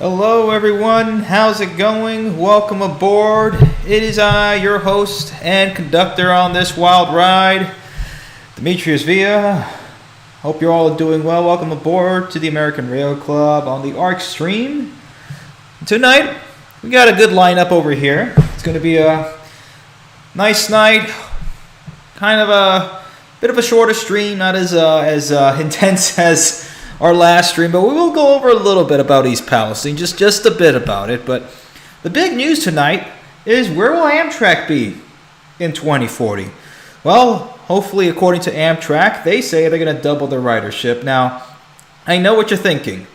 Hello everyone, how's it going? Welcome aboard. It is I, your host and conductor on this wild ride, Demetrius Villa. Hope you're all doing well. Welcome aboard to the American Rail Club on the ARC stream. Tonight, we got a good lineup over here. It's going to be a nice night, kind of a bit of a shorter stream, not as intense as our last stream, but we will go over a little bit about East Palestine, just a bit about it. But the big news tonight is, where will Amtrak be in 2040? Well, hopefully, according to Amtrak, they say they're going to double their ridership. Now, I know what you're thinking.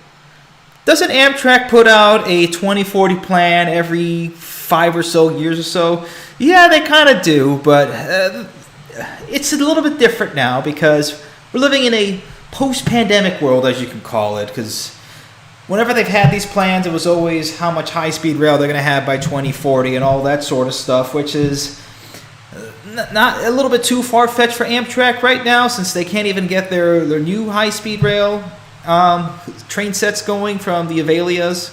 Doesn't Amtrak put out a 2040 plan every 5 or so years or so? Yeah, they kind of do, but it's a little bit different now because we're living in a post-pandemic world, as you can call it, because whenever they've had these plans, it was always how much high-speed rail they're going to have by 2040 and all that sort of stuff, which is not a little bit too far-fetched for Amtrak right now, since they can't even get their new high-speed rail train sets going from the Avelias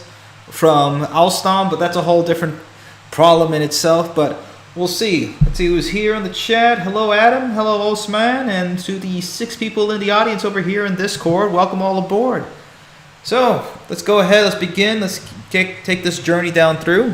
from Alstom, but that's a whole different problem in itself. But we'll see. Let's see who's here in the chat. Hello, Adam. Hello, Osman. And to the 6 people in the audience over here in Discord, welcome all aboard. So, let's go ahead. Let's begin. Let's take this journey down through.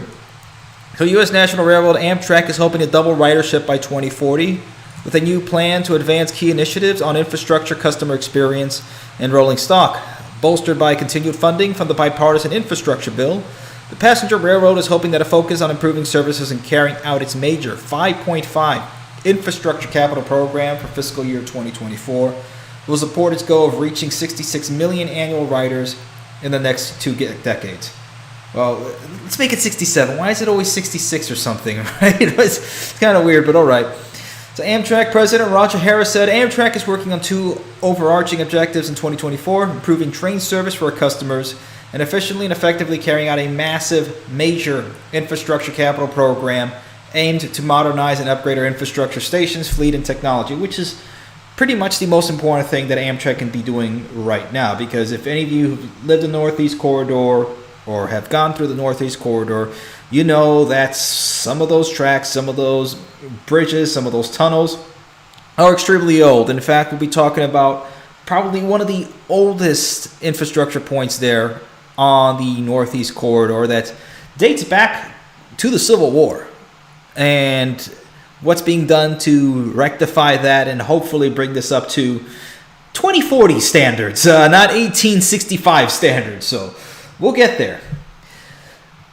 So, U.S. National Railroad Amtrak is hoping to double ridership by 2040 with a new plan to advance key initiatives on infrastructure, customer experience, and rolling stock. Bolstered by continued funding from the bipartisan infrastructure bill, the passenger railroad is hoping that a focus on improving services and carrying out its major $5.5 infrastructure capital program for fiscal year 2024 will support its goal of reaching 66 million annual riders in the next 2 decades. Well, let's make it 67. Why is it always 66 or something, right? It's kind of weird, but all right. So Amtrak President Roger Harris said Amtrak is working on 2 overarching objectives in 2024, improving train service for our customers and efficiently and effectively carrying out a massive, major infrastructure capital program aimed to modernize and upgrade our infrastructure, stations, fleet, and technology, which is pretty much the most important thing that Amtrak can be doing right now. Because if any of you who've lived in the Northeast Corridor or have gone through the Northeast Corridor, you know that some of those tracks, some of those bridges, some of those tunnels are extremely old. In fact, we'll be talking about probably one of the oldest infrastructure points there on the Northeast Corridor that dates back to the Civil War, and what's being done to rectify that and hopefully bring this up to 2040 standards, not 1865 standards. So we'll get there.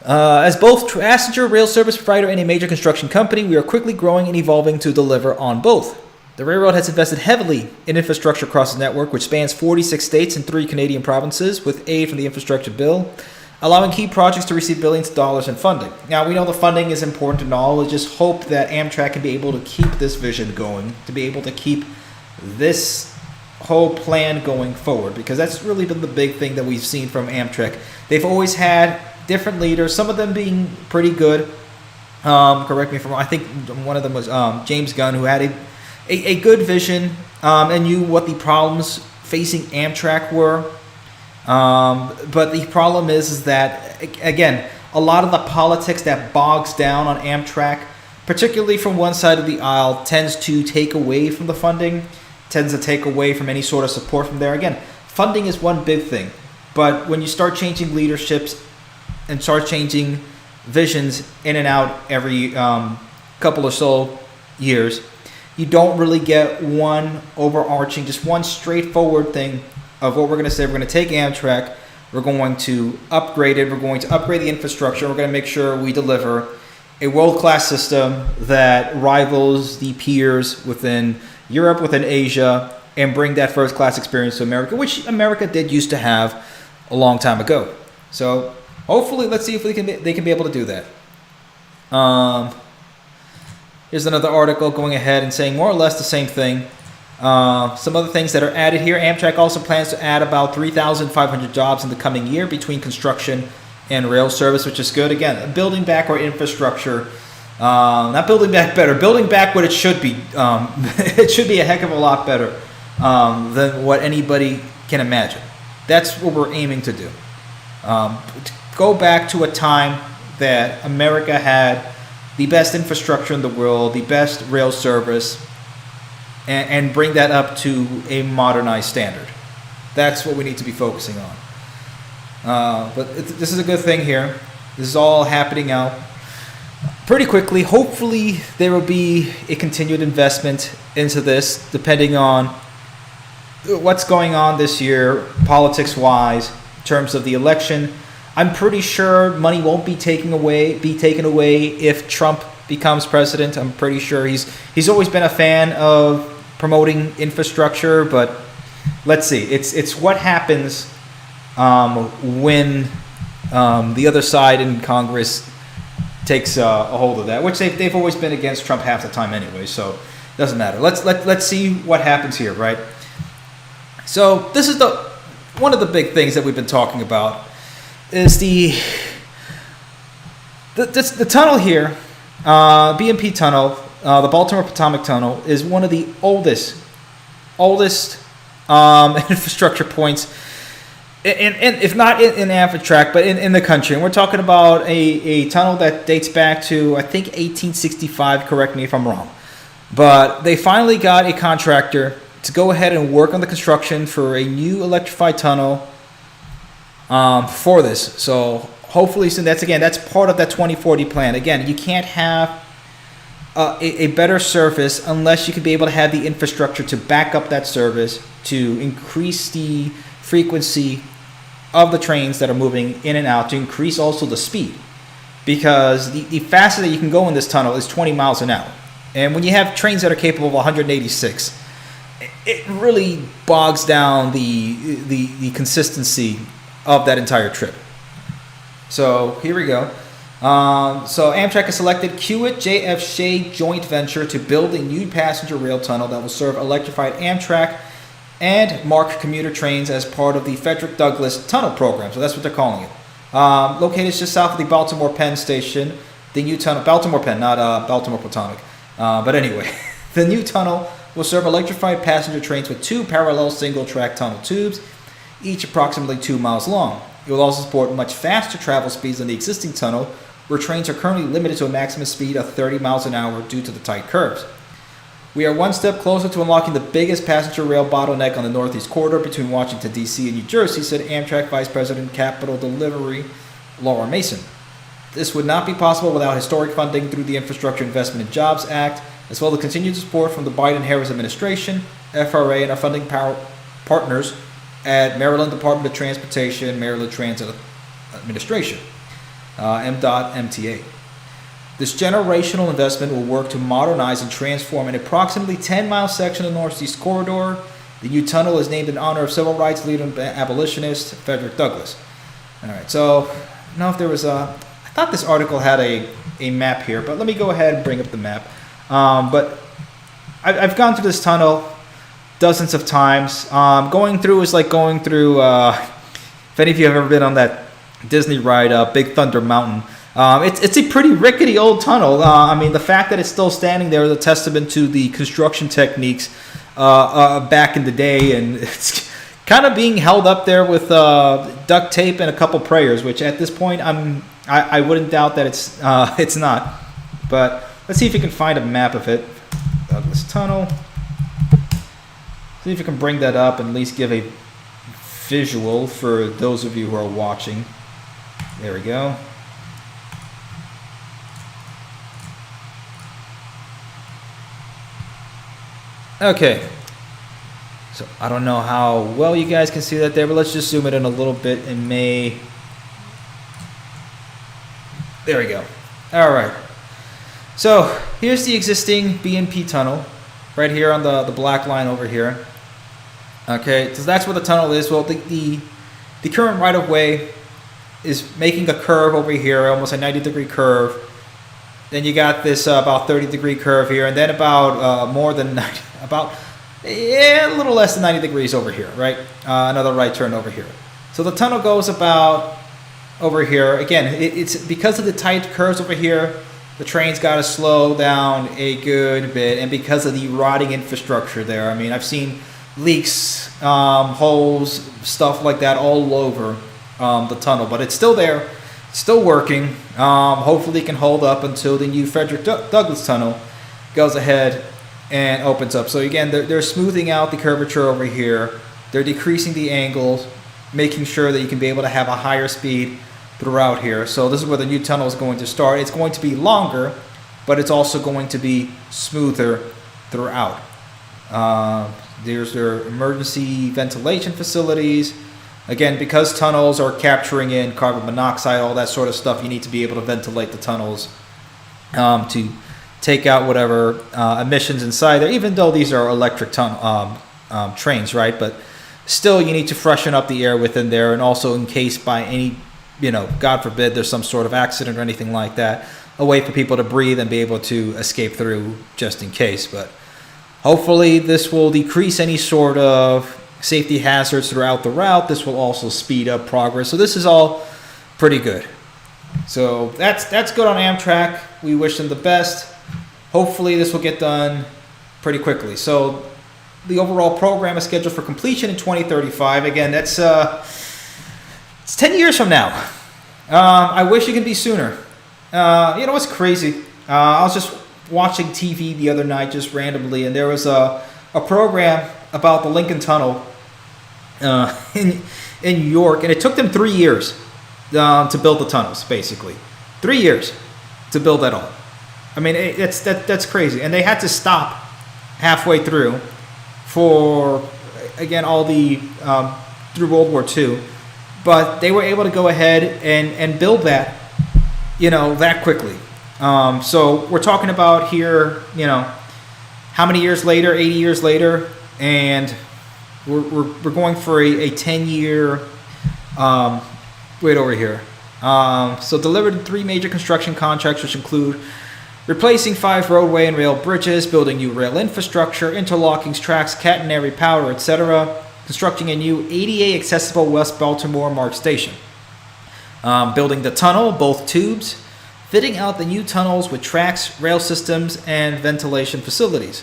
As both passenger rail service provider and a major construction company, we are quickly growing and evolving to deliver on both. The railroad has invested heavily in infrastructure across the network, which spans 46 states and 3 Canadian provinces, with aid from the infrastructure bill, allowing key projects to receive billions of dollars in funding. Now, we know the funding is important and all. We just hope that Amtrak can be able to keep this vision going, to be able to keep this whole plan going forward, because that's really been the big thing that we've seen from Amtrak. They've always had different leaders, some of them being pretty good. Correct me if I'm wrong. I think one of them was James Gunn, who had a good vision and knew what the problems facing Amtrak were. But the problem is that, again, a lot of the politics that bogs down on Amtrak, particularly from one side of the aisle, tends to take away from the funding, tends to take away from any sort of support from there. Again, funding is one big thing. But when you start changing leaderships and start changing visions in and out every couple or so years, you don't really get one overarching, just one straightforward thing of what we're going to say. We're going to take Amtrak, we're going to upgrade it, we're going to upgrade the infrastructure, we're going to make sure we deliver a world-class system that rivals the peers within Europe, within Asia, and bring that first-class experience to America, which America did used to have a long time ago. So hopefully, let's see if they can be able to do that. Here's another article going ahead and saying more or less the same thing. Some other things that are added here. Amtrak also plans to add about 3,500 jobs in the coming year between construction and rail service, which is good. Again, building back our infrastructure. Not building back better, building back what it should be. It should be a heck of a lot better than what anybody can imagine. That's what we're aiming to do. go back to a time that America had the best infrastructure in the world, the best rail service, and bring that up to a modernized standard. That's what we need to be focusing on. But this is a good thing here. This is all happening out pretty quickly. Hopefully there will be a continued investment into this, depending on what's going on this year, politics-wise, in terms of the election. I'm pretty sure money won't be taken away if Trump becomes president. I'm pretty sure he's always been a fan of promoting infrastructure, but let's see. It's what happens when the other side in Congress takes a hold of that, which they've always been against Trump half the time anyway, so it doesn't matter. Let's see what happens here, right? So this is one of the big things that we've been talking about is the tunnel here, BMP Tunnel, the Baltimore Potomac Tunnel, is one of the oldest infrastructure points, if not in Amtrak, but in the country. And we're talking about a tunnel that dates back to, I think, 1865. Correct me if I'm wrong. But they finally got a contractor to go ahead and work on the construction for a new electrified tunnel for this. So hopefully soon. That's part of that 2040 plan. Again, you can't have a better service unless you can be able to have the infrastructure to back up that service, to increase the frequency of the trains that are moving in and out, to increase also the speed. Because the fastest that you can go in this tunnel is 20 miles an hour. And when you have trains that are capable of 186, it really bogs down the consistency of that entire trip. So here we go. So Amtrak has selected Kiewit J.F. Shea joint venture to build a new passenger rail tunnel that will serve electrified Amtrak and MARC commuter trains as part of the Frederick Douglass Tunnel Program. So that's what they're calling it. Located just south of the Baltimore Penn station, the new tunnel, Baltimore Penn, not Baltimore Potomac. But anyway, the new tunnel will serve electrified passenger trains with 2 parallel single-track tunnel tubes, each approximately 2 miles long. It will also support much faster travel speeds than the existing tunnel, where trains are currently limited to a maximum speed of 30 miles an hour due to the tight curves. We are one step closer to unlocking the biggest passenger rail bottleneck on the Northeast Corridor between Washington, D.C. and New Jersey, said Amtrak Vice President Capital Delivery Laura Mason. This would not be possible without historic funding through the Infrastructure Investment and Jobs Act, as well as continued support from the Biden-Harris administration, FRA, and our funding partners at Maryland Department of Transportation, Maryland Transit Administration, MDOT, MTA. This generational investment will work to modernize and transform an approximately 10-mile section of the Northeast Corridor. The new tunnel is named in honor of civil rights leader and abolitionist Frederick Douglass. All right, so I don't know if there was I thought this article had a map here, but let me go ahead and bring up the map. But I've gone through this tunnel dozens of times. Going through is like going through, if any of you have ever been on that Disney ride, Big Thunder Mountain. It's a pretty rickety old tunnel. I mean, the fact that it's still standing there is a testament to the construction techniques back in the day, and it's kind of being held up there with duct tape and a couple prayers, which at this point I wouldn't doubt that it's not. But let's see if you can find a map of it. Douglas Tunnel. See if you can bring that up and at least give a visual for those of you who are watching. There we go. Okay. So I don't know how well you guys can see that there, but let's just zoom it in a little bit and there we go. All right. So here's the existing BMP tunnel right here on the black line over here. Okay, so that's where the tunnel is. Well, the current right-of-way is making a curve over here, almost a 90-degree curve. Then you got this about 30-degree curve here, and then about more than 90, a little less than 90 degrees over here, right? Another right turn over here. So the tunnel goes about over here. Again, it's because of the tight curves over here, the train's got to slow down a good bit, and because of the rotting infrastructure there. I mean, I've seen leaks, holes, stuff like that all over the tunnel, but it's still there. still working. Hopefully it can hold up until the new Frederick Douglass Tunnel goes ahead and opens up. So again, they're smoothing out the curvature over here. They're decreasing the angles, making sure that you can be able to have a higher speed throughout here. So this is where the new tunnel is going to start. It's going to be longer, but it's also going to be smoother throughout. There's their emergency ventilation facilities. Again, because tunnels are capturing in carbon monoxide, all that sort of stuff, you need to be able to ventilate the tunnels to take out whatever emissions inside there, even though these are electric trains, right? But still, you need to freshen up the air within there, and also in case by any, God forbid, there's some sort of accident or anything like that, a way for people to breathe and be able to escape through just in case. But hopefully this will decrease any sort of safety hazards throughout the route. This will also speed up progress. So this is all pretty good. So that's good on Amtrak. We wish them the best. Hopefully this will get done pretty quickly. So the overall program is scheduled for completion in 2035. Again, that's it's 10 years from now. I wish it could be sooner. What's crazy? I was just watching TV the other night, just randomly, and there was a program about the Lincoln Tunnel in New York, and it took them 3 years to build the tunnels. Basically, 3 years to build that all. I mean, that's crazy, and they had to stop halfway through for, again, all the through World War II, but they were able to go ahead and build that, that quickly. So we're talking about here, how many years later, 80 years later, and we're going for a 10-year, wait over here. So delivered 3 major construction contracts, which include replacing 5 roadway and rail bridges, building new rail infrastructure, interlocking tracks, catenary power, etc., constructing a new ADA accessible West Baltimore MARC station, building the tunnel, both tubes, fitting out the new tunnels with tracks, rail systems, and ventilation facilities.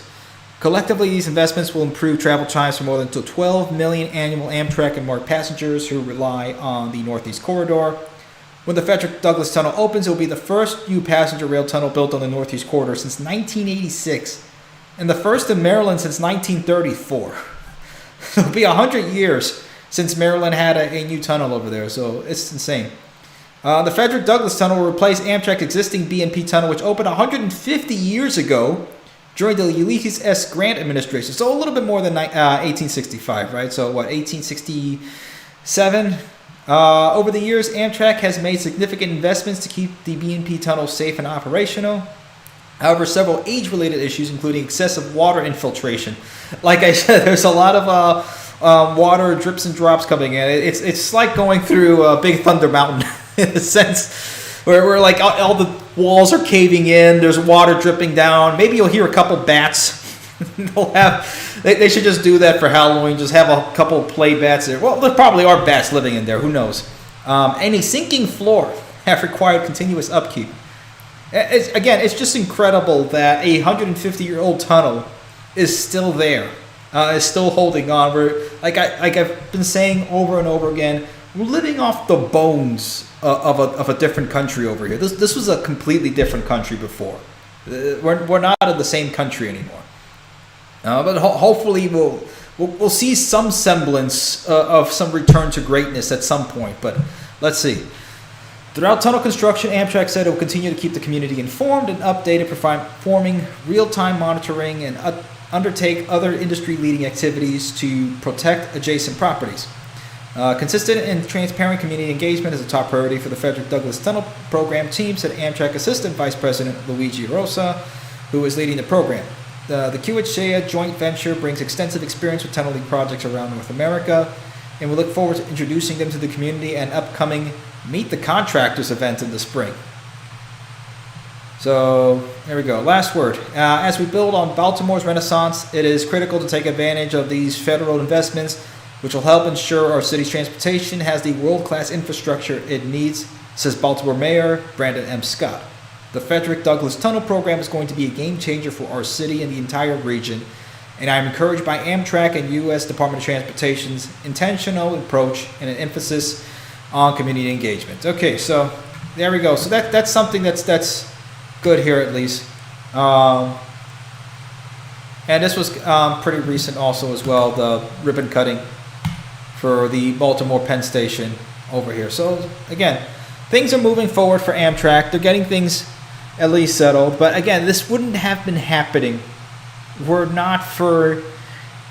Collectively, these investments will improve travel times for more than 12 million annual Amtrak and MARC passengers who rely on the Northeast Corridor. When the Frederick Douglass Tunnel opens, it will be the first new passenger rail tunnel built on the Northeast Corridor since 1986, and the first in Maryland since 1934. It'll be 100 years since Maryland had a new tunnel over there, so it's insane. The Frederick Douglass Tunnel will replace Amtrak's existing BMP Tunnel, which opened 150 years ago during the Ulysses S. Grant administration. So a little bit more than 1865, right? So what, 1867? Over the years, Amtrak has made significant investments to keep the BMP Tunnel safe and operational. However, several age-related issues, including excessive water infiltration. Like I said, there's a lot of water drips and drops coming in. It's like going through Big Thunder Mountain in a sense, where like all the walls are caving in. There's water dripping down. Maybe you'll hear a couple bats. They should just do that for Halloween. Just have a couple play bats there. Well, there probably are bats living in there. Who knows? And a sinking floor have required continuous upkeep. It's just incredible that a 150-year-old tunnel is still there, is still holding on. Like I've been saying over and over again, we're living off the bones of a different country over here. This was a completely different country before. We're not in the same country anymore. But hopefully we'll see some semblance of some return to greatness at some point. But let's see. Throughout tunnel construction, Amtrak said it will continue to keep the community informed and updated, performing real-time monitoring and undertake other industry-leading activities to protect adjacent properties. Consistent and transparent community engagement is a top priority for the Frederick Douglass Tunnel Program team, said Amtrak Assistant Vice President Luigi Rosa, who is leading the program. The QHCA joint venture brings extensive experience with tunneling projects around North America, and we look forward to introducing them to the community and upcoming Meet the Contractors event in the spring. So, there we go. Last word. As we build on Baltimore's renaissance, it is critical to take advantage of these federal investments, which will help ensure our city's transportation has the world-class infrastructure it needs, says Baltimore Mayor Brandon M. Scott. The Frederick Douglass Tunnel Program is going to be a game changer for our city and the entire region, and I'm encouraged by Amtrak and U.S. Department of Transportation's intentional approach and an emphasis on community engagement. Okay, so there we go. So that's something that's good here at least. And this was pretty recent also as well, the ribbon cutting for the Baltimore Penn station over here. So again, things are moving forward for Amtrak. They're getting things at least settled. But again, this wouldn't have been happening were not for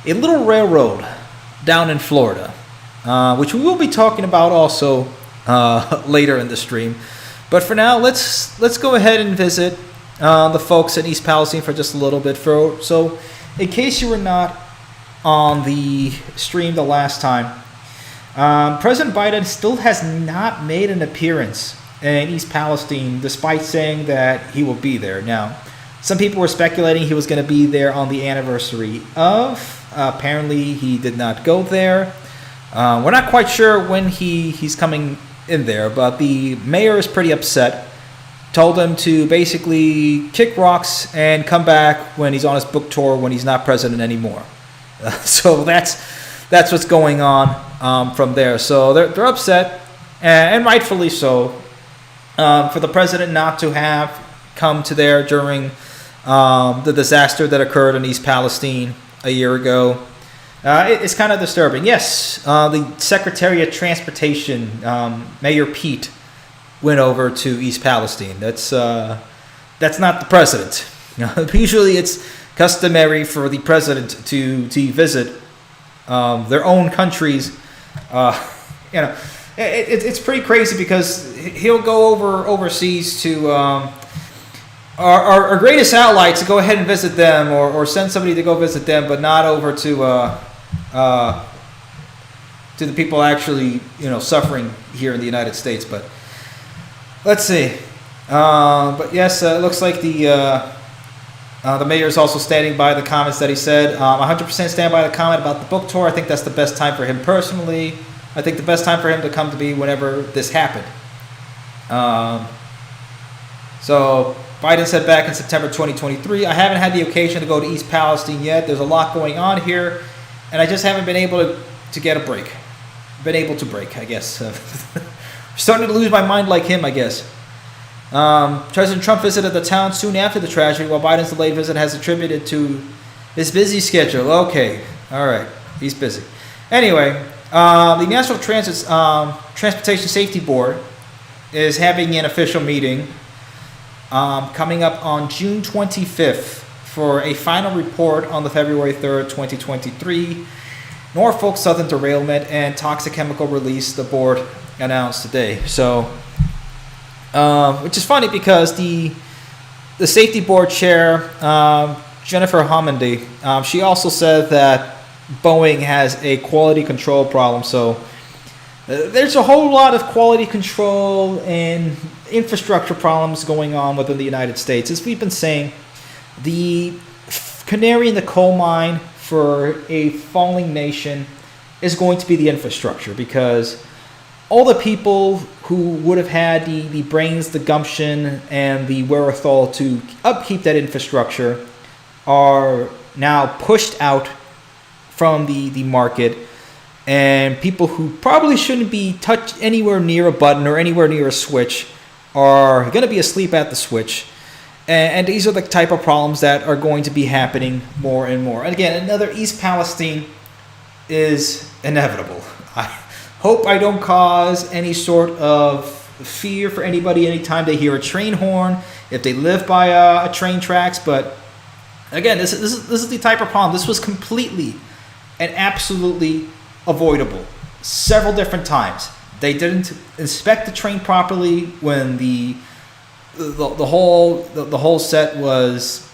a little railroad down in Florida, which we will be talking about also later in the stream. But for now, let's go ahead and visit the folks in East Palestine for just a little bit. So in case you were not on the stream the last time, President Biden still has not made an appearance in East Palestine, despite saying that he will be there. Now, some people were speculating he was going to be there on the anniversary of. Apparently, he did not go there. We're not quite sure when he's coming in there, but the mayor is pretty upset. Told him to basically kick rocks and come back when he's on his book tour when he's not president anymore. So that's what's going on from there. So they're upset, and rightfully so, for the president not to have come to there during the disaster that occurred in East Palestine a year ago. It's kind of disturbing. Yes, the Secretary of Transportation, Mayor Pete, went over to East Palestine. That's not the president. Usually it's customary for the president to visit their own countries. It's pretty crazy because he'll go overseas to our greatest allies to go ahead and visit them, or send somebody to go visit them, but not over to the people actually suffering here in the United States. But let's see. But yes, it looks like the mayor is also standing by the comments that he said. 100% stand by the comment about the book tour. I think that's the best time for him personally. I think the best time for him to come to be whenever this happened. So Biden said back in September 2023, I haven't had the occasion to go to East Palestine yet. There's a lot going on here, and I just haven't been able to get a break. Been able to break, I guess. Starting to lose my mind like him, I guess. President Trump visited the town soon after the tragedy, while Biden's delayed visit has attributed to his busy schedule. Okay, all right, he's busy. Anyway, the National Transportation Safety Board is having an official meeting coming up on June 25th for a final report on the February 3rd, 2023 Norfolk Southern derailment and toxic chemical release, the board announced today. So, which is funny because the safety board chair, Jennifer Homendy, she also said that Boeing has a quality control problem. So there's a whole lot of quality control and infrastructure problems going on within the United States. As we've been saying, the canary in the coal mine for a falling nation is going to be the infrastructure, because all the people who would have had the brains, the gumption, and the wherewithal to upkeep that infrastructure are now pushed out from the market, and people who probably shouldn't be touched anywhere near a button or anywhere near a switch are going to be asleep at the switch. And these are the type of problems that are going to be happening more and more. And again, another East Palestine is inevitable. I hope I don't cause any sort of fear for anybody anytime they hear a train horn, if they live by a train tracks. But again, this is the type of problem. This was completely and absolutely avoidable several different times. They didn't inspect the train properly when the whole set was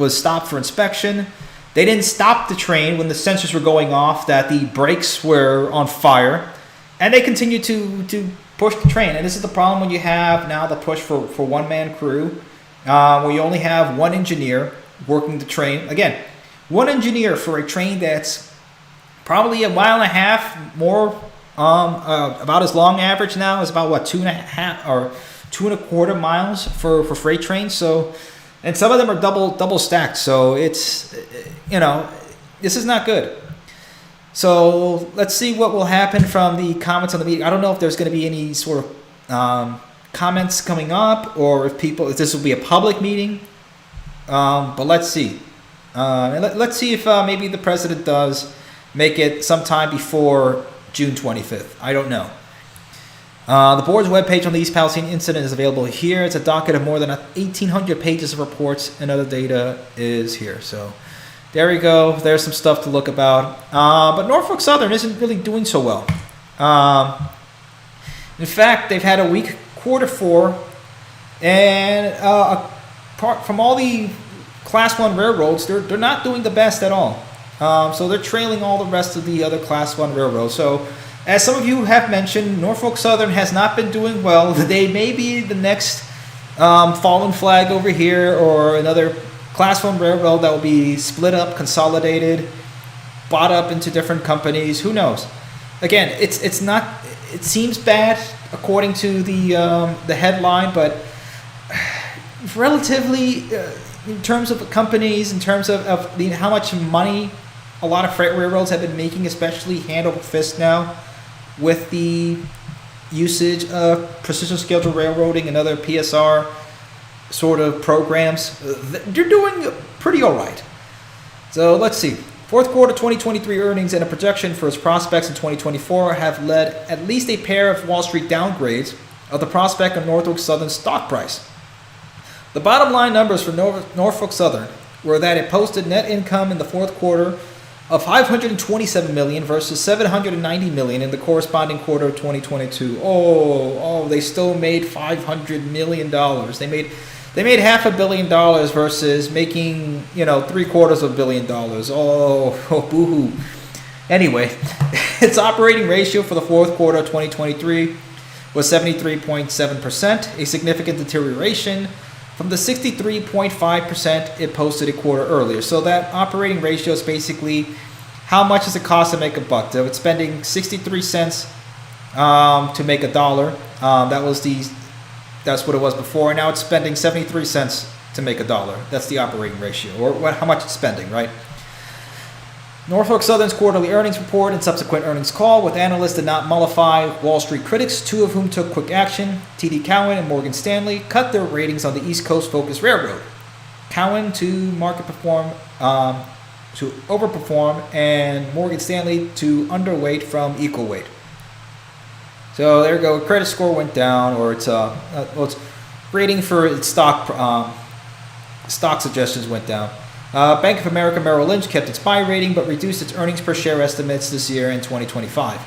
stopped for inspection. They didn't stop the train when the sensors were going off that the brakes were on fire, and they continued to push the train. And this is the problem when you have now the push for one-man crew, where you only have one engineer working the train. Again, one engineer for a train that's probably a mile and a half more, about as long average now is about what, 2.5 or 2.25 miles for freight trains. So, and some of them are double stacked. So it's, this is not good. So let's see what will happen from the comments on the meeting. I don't know if there's going to be any sort of comments coming up, or if this will be a public meeting. But let's see. Let's see if maybe the president does make it sometime before June 25th. I don't know. The board's webpage on the East Palestine incident is available here. It's a docket of more than 1,800 pages of reports, and other data is here. So there we go. There's some stuff to look about. But Norfolk Southern isn't really doing so well. In fact, they've had a weak quarter four, and apart from all the Class 1 railroads, they're not doing the best at all. So they're trailing all the rest of the other Class 1 railroads. So as some of you have mentioned, Norfolk Southern has not been doing well. They may be the next fallen flag over here, or another Class 1 railroad that will be split up, consolidated, bought up into different companies. Who knows? Again, it's not. It seems bad according to the headline, but relatively, in terms of companies, in terms of how much money a lot of freight railroads have been making, especially hand over fist now, with the usage of precision scheduled railroading and other PSR sort of programs, they're doing pretty all right. So let's see. Fourth quarter 2023 earnings and a projection for its prospects in 2024 have led at least a pair of Wall Street downgrades of the prospect of Norfolk Southern's stock price. The bottom line numbers for Norfolk Southern were that it posted net income in the fourth quarter of $527 million versus $790 million in the corresponding quarter of 2022. They still made $500 million. They made $500 million versus making, $750 million. Boo-hoo. Anyway, its operating ratio for the fourth quarter of 2023 was 73.7%, a significant deterioration from the 63.5% it posted a quarter earlier. So that operating ratio is basically how much does it cost to make a buck. So it's spending 63 cents to make $1. That's what it was before. Now it's spending 73 cents to make $1. That's the operating ratio, or how much it's spending, right? Norfolk Southern's quarterly earnings report and subsequent earnings call with analysts did not mollify Wall Street critics, two of whom took quick action. TD Cowen and Morgan Stanley cut their ratings on the East Coast-focused railroad. Cowen to to overperform, and Morgan Stanley to underweight from equal weight. So there you go. Credit score went down, or its rating for its stock suggestions went down. Bank of America Merrill Lynch kept its buy rating but reduced its earnings per share estimates this year in 2025.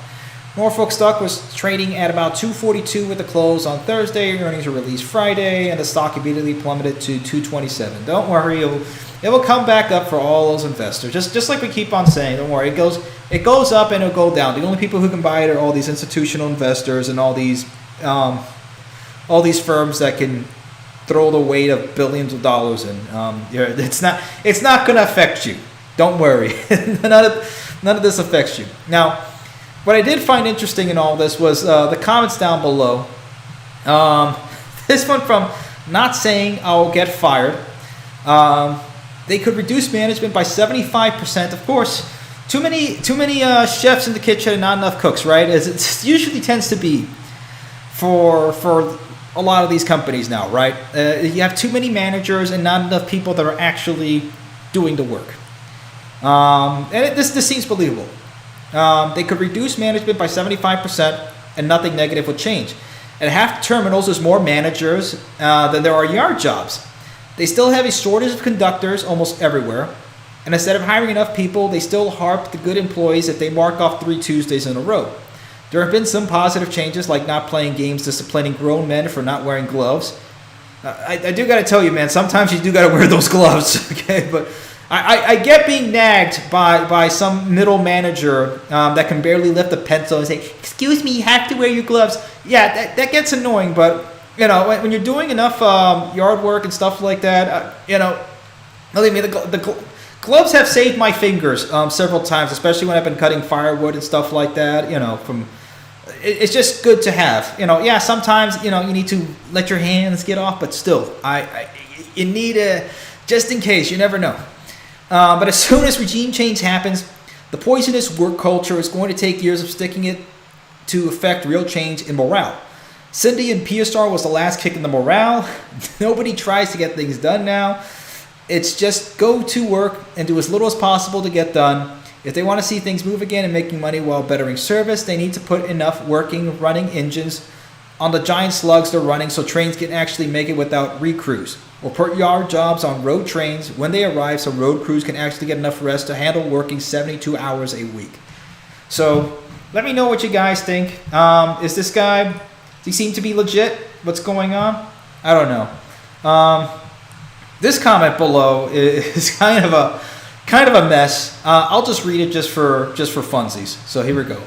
Norfolk stock was trading at about $242 with the close on Thursday. Earnings were released Friday, and the stock immediately plummeted to $227. Don't worry, it will come back up for all those investors. Just like we keep on saying, don't worry, it goes up and it'll go down. The only people who can buy it are all these institutional investors and all these firms that can throw the weight of billions of dollars in. It's not going to affect you. Don't worry. None of this affects you. Now, what I did find interesting in all this was the comments down below. This one from not saying I'll get fired. They could reduce management by 75%. Of course, too many chefs in the kitchen and not enough cooks, right? As it usually tends to be for a lot of these companies now, right? You have too many managers and not enough people that are actually doing the work. This seems believable. They could reduce management by 75% and nothing negative would change. At half the terminals, there's more managers than there are yard jobs. They still have a shortage of conductors almost everywhere. And instead of hiring enough people, they still harp the good employees if they mark off 3 Tuesdays in a row. There have been some positive changes, like not playing games, disciplining grown men for not wearing gloves. I do got to tell you, man, sometimes you do got to wear those gloves, okay? But I get being nagged by some middle manager that can barely lift a pencil and say, excuse me, you have to wear your gloves. Yeah, that gets annoying, but, when you're doing enough yard work and stuff like that, believe me, the gloves have saved my fingers several times, especially when I've been cutting firewood and stuff like that, it's just good to have. Sometimes, you need to let your hands get off, but still, you need just in case, you never know. But as soon as regime change happens, the poisonous work culture is going to take years of sticking it to affect real change in morale. Cindy and Piastar was the last kick in the morale. Nobody tries to get things done now. It's just go to work and do as little as possible to get done. If they want to see things move again and making money while bettering service, they need to put enough running engines on the giant slugs they're running so trains can actually make it without recrews. Or put yard jobs on road trains when they arrive so road crews can actually get enough rest to handle working 72 hours a week. So let me know what you guys think. Is this guy, does he seem to be legit? What's going on? I don't know. This comment below is kind of a mess. I'll just read it just for funsies. So here we go.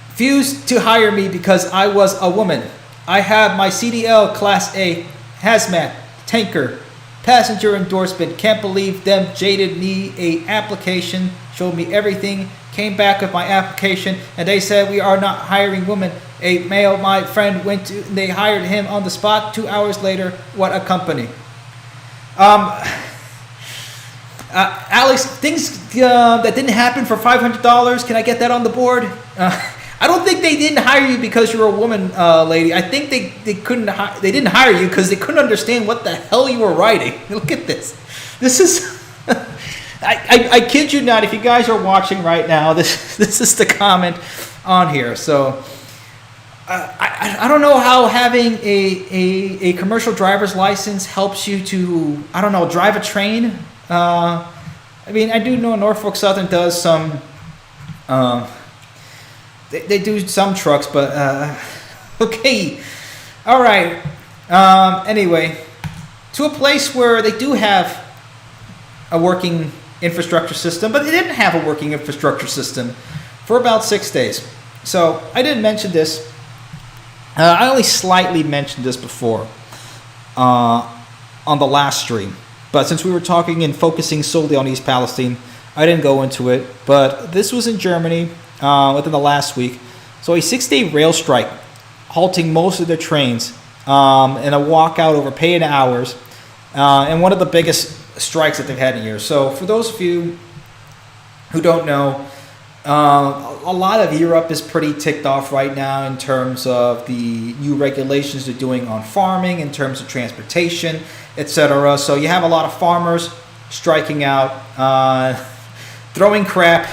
Refused to hire me because I was a woman. I have my CDL Class A hazmat tanker passenger endorsement. Can't believe them jaded me a application, showed me everything, came back with my application, and they said we are not hiring women. A male my friend went to, they hired him on the spot. 2 hours later, what a company. Alex, things that didn't happen for $500. Can I get that on the board? I don't think they didn't hire you because you're a woman, lady. I think they didn't hire you because they couldn't understand what the hell you were writing. Look at this. This is I kid you not. If you guys are watching right now, this is the comment on here. So I don't know how having a commercial driver's license helps you to, I don't know, drive a train. I mean, I do know Norfolk Southern does some. They do some trucks, but okay, all right. Anyway, to a place where they do have a working infrastructure system, but they didn't have a working infrastructure system for about 6 days. So I didn't mention this. I only slightly mentioned this before on the last stream, but since we were talking and focusing solely on East Palestine, I didn't go into it. But this was in Germany. Within the last week. So a 6-day rail strike, halting most of their trains, and a walkout over paid hours, and one of the biggest strikes that they've had in years. So for those of you who don't know, a lot of Europe is pretty ticked off right now in terms of the new regulations they're doing on farming, in terms of transportation, etc. So you have a lot of farmers striking out, throwing crap,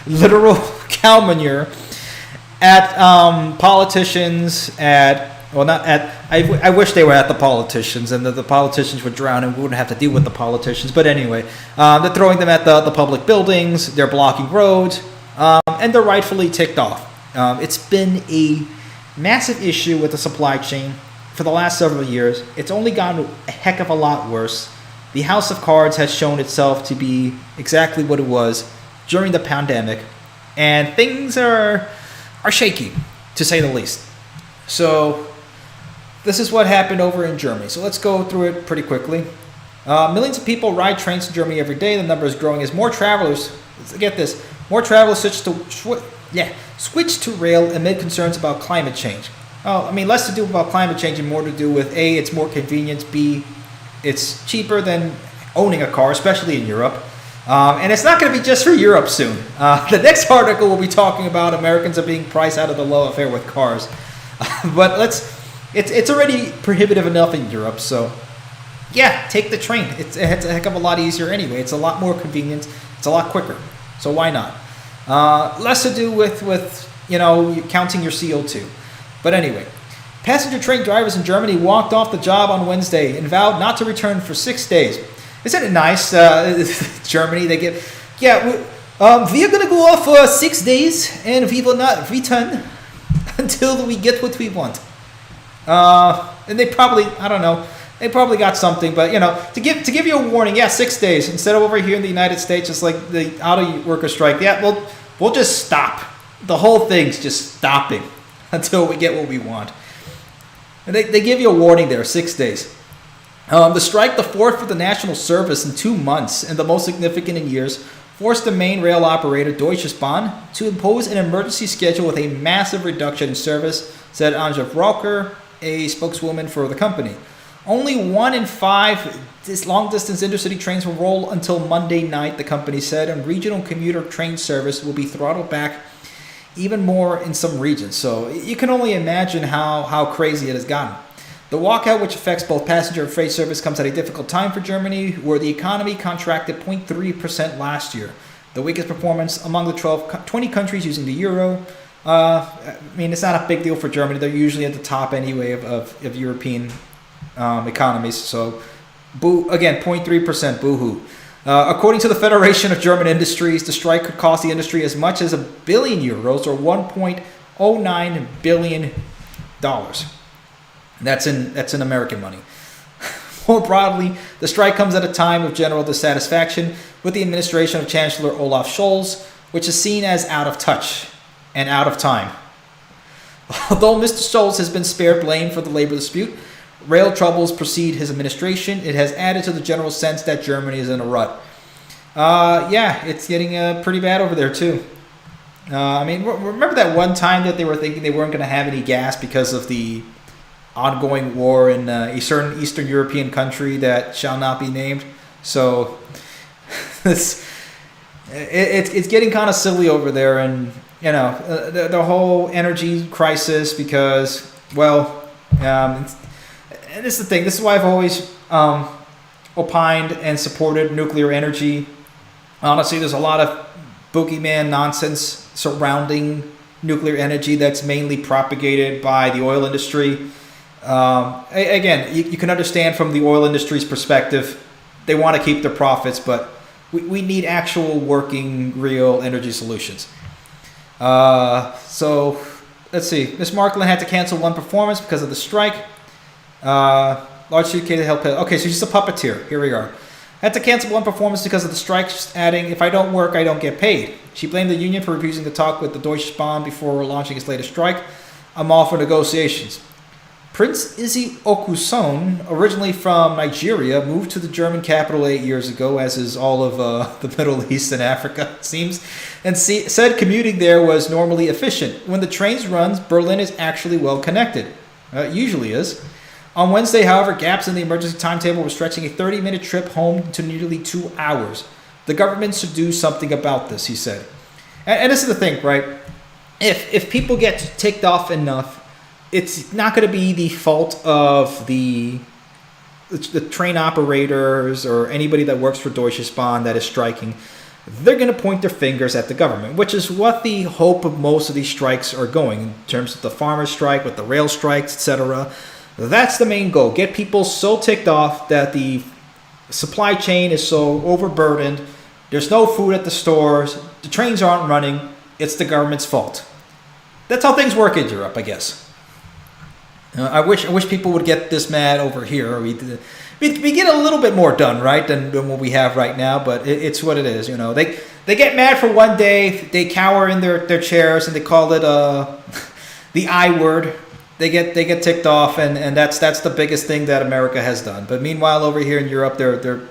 literal cow manure at politicians, I wish they were at the politicians and that the politicians would drown and we wouldn't have to deal with the politicians. But anyway, they're throwing them at the public buildings, they're blocking roads, and they're rightfully ticked off. It's been a massive issue with the supply chain for the last several years. It's only gotten a heck of a lot worse. The House of Cards has shown itself to be exactly what it was during the pandemic, and things are shaky, to say the least. So this is what happened over in Germany. So let's go through it pretty quickly. Millions of people ride trains in Germany every day. The number is growing as more travelers, get this, more travelers switch to rail amid concerns about climate change. I mean, less to do about climate change and more to do with A, it's more convenient, B, it's cheaper than owning a car, especially in Europe. And it's not going to be just for Europe soon. The next article will be talking about Americans are being priced out of the love affair with cars. But it's already prohibitive enough in Europe. So, yeah, take the train. It's a heck of a lot easier anyway. It's a lot more convenient. It's a lot quicker. So why not? Less to do with counting your CO2. But anyway, passenger train drivers in Germany walked off the job on Wednesday and vowed not to return for 6 days. Isn't it nice? Germany, they get, we are going to go off for 6 days and we will not return until we get what we want. And they probably, I don't know, they probably got something, but to give you a warning, 6 days instead of over here in the United States, it's like the auto worker strike. We'll just stop. The whole thing's just stopping until we get what we want. And they give you a warning there, 6 days. The strike, the fourth for the national service in 2 months and the most significant in years, forced the main rail operator Deutsche Bahn to impose an emergency schedule with a massive reduction in service, said Anja Vrocker, a spokeswoman for the company. Only 1 in 5 long-distance intercity trains will roll until Monday night, the company said, and regional commuter train service will be throttled back even more in some regions. So you can only imagine how crazy it has gotten. The walkout, which affects both passenger and freight service, comes at a difficult time for Germany, where the economy contracted 0.3% last year, the weakest performance among the 20 countries using the euro. I mean, it's not a big deal for Germany. They're usually at the top anyway of European economies. So, again, 0.3%, boo-hoo. According to the Federation of German Industries, the strike could cost the industry as much as €1 billion, or $1.09 billion. That's in American money. More broadly, the strike comes at a time of general dissatisfaction with the administration of Chancellor Olaf Scholz, which is seen as out of touch and out of time. Although Mr. Scholz has been spared blame for the labor dispute, rail troubles precede his administration. It has added to the general sense that Germany is in a rut. Yeah, it's getting pretty bad over there too. I mean, remember that one time that they were thinking they weren't going to have any gas because of the ongoing war in a certain Eastern European country that shall not be named. So it's getting kind of silly over there, and you know the whole energy crisis because, well, and this is the thing. This is why I've always opined and supported nuclear energy. Honestly, there's a lot of boogeyman nonsense surrounding nuclear energy that's mainly propagated by the oil industry. Again, you can understand from the oil industry's perspective, they want to keep their profits, but we need actual working, real energy solutions. So, let's see. Miss Marklin had to cancel one performance because of the strike. Large suitcase help. Okay, so she's a puppeteer. Here we are. Had to cancel one performance because of the strike, adding, "If I don't work, I don't get paid." She blamed the union for refusing to talk with the Deutsche Bahn before launching its latest strike. "I'm all for negotiations." Prince Izzy Okuson, originally from Nigeria, moved to the German capital 8 years ago, as is all of the Middle East and Africa, it seems, and said commuting there was normally efficient. When the trains runs, Berlin is actually well connected. It usually is. On Wednesday, however, gaps in the emergency timetable were stretching a 30-minute trip home to nearly 2 hours. The government should do something about this, he said. And this is the thing, right? If people get ticked off enough, it's not going to be the fault of the train operators or anybody that works for Deutsche Bahn that is striking. They're going to point their fingers at the government, which is what the hope of most of these strikes are going, in terms of the farmers' strike, with the rail strikes, etc. That's the main goal. Get people so ticked off that the supply chain is so overburdened, there's no food at the stores, the trains aren't running, it's the government's fault. That's how things work in Europe, I guess. I wish people would get this mad over here. We get a little bit more done, right, than what we have right now, but it's what it is. You know, they get mad for one day, they cower in their chairs, and they call it the I word. They get ticked off, and that's the biggest thing that America has done. But meanwhile, over here in Europe, they're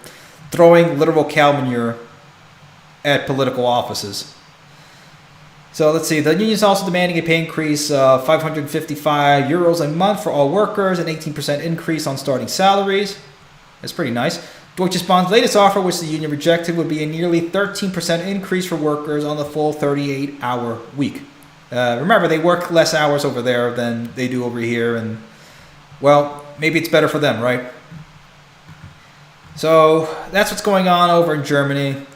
throwing literal cow manure at political offices. So let's see. The union is also demanding a pay increase of €555 a month for all workers, an 18% increase on starting salaries. That's pretty nice. Deutsche Bahn's latest offer, which the union rejected, would be a nearly 13% increase for workers on the full 38-hour week. Remember, they work less hours over there than they do over here, and, well, maybe it's better for them, right? So that's what's going on over in Germany.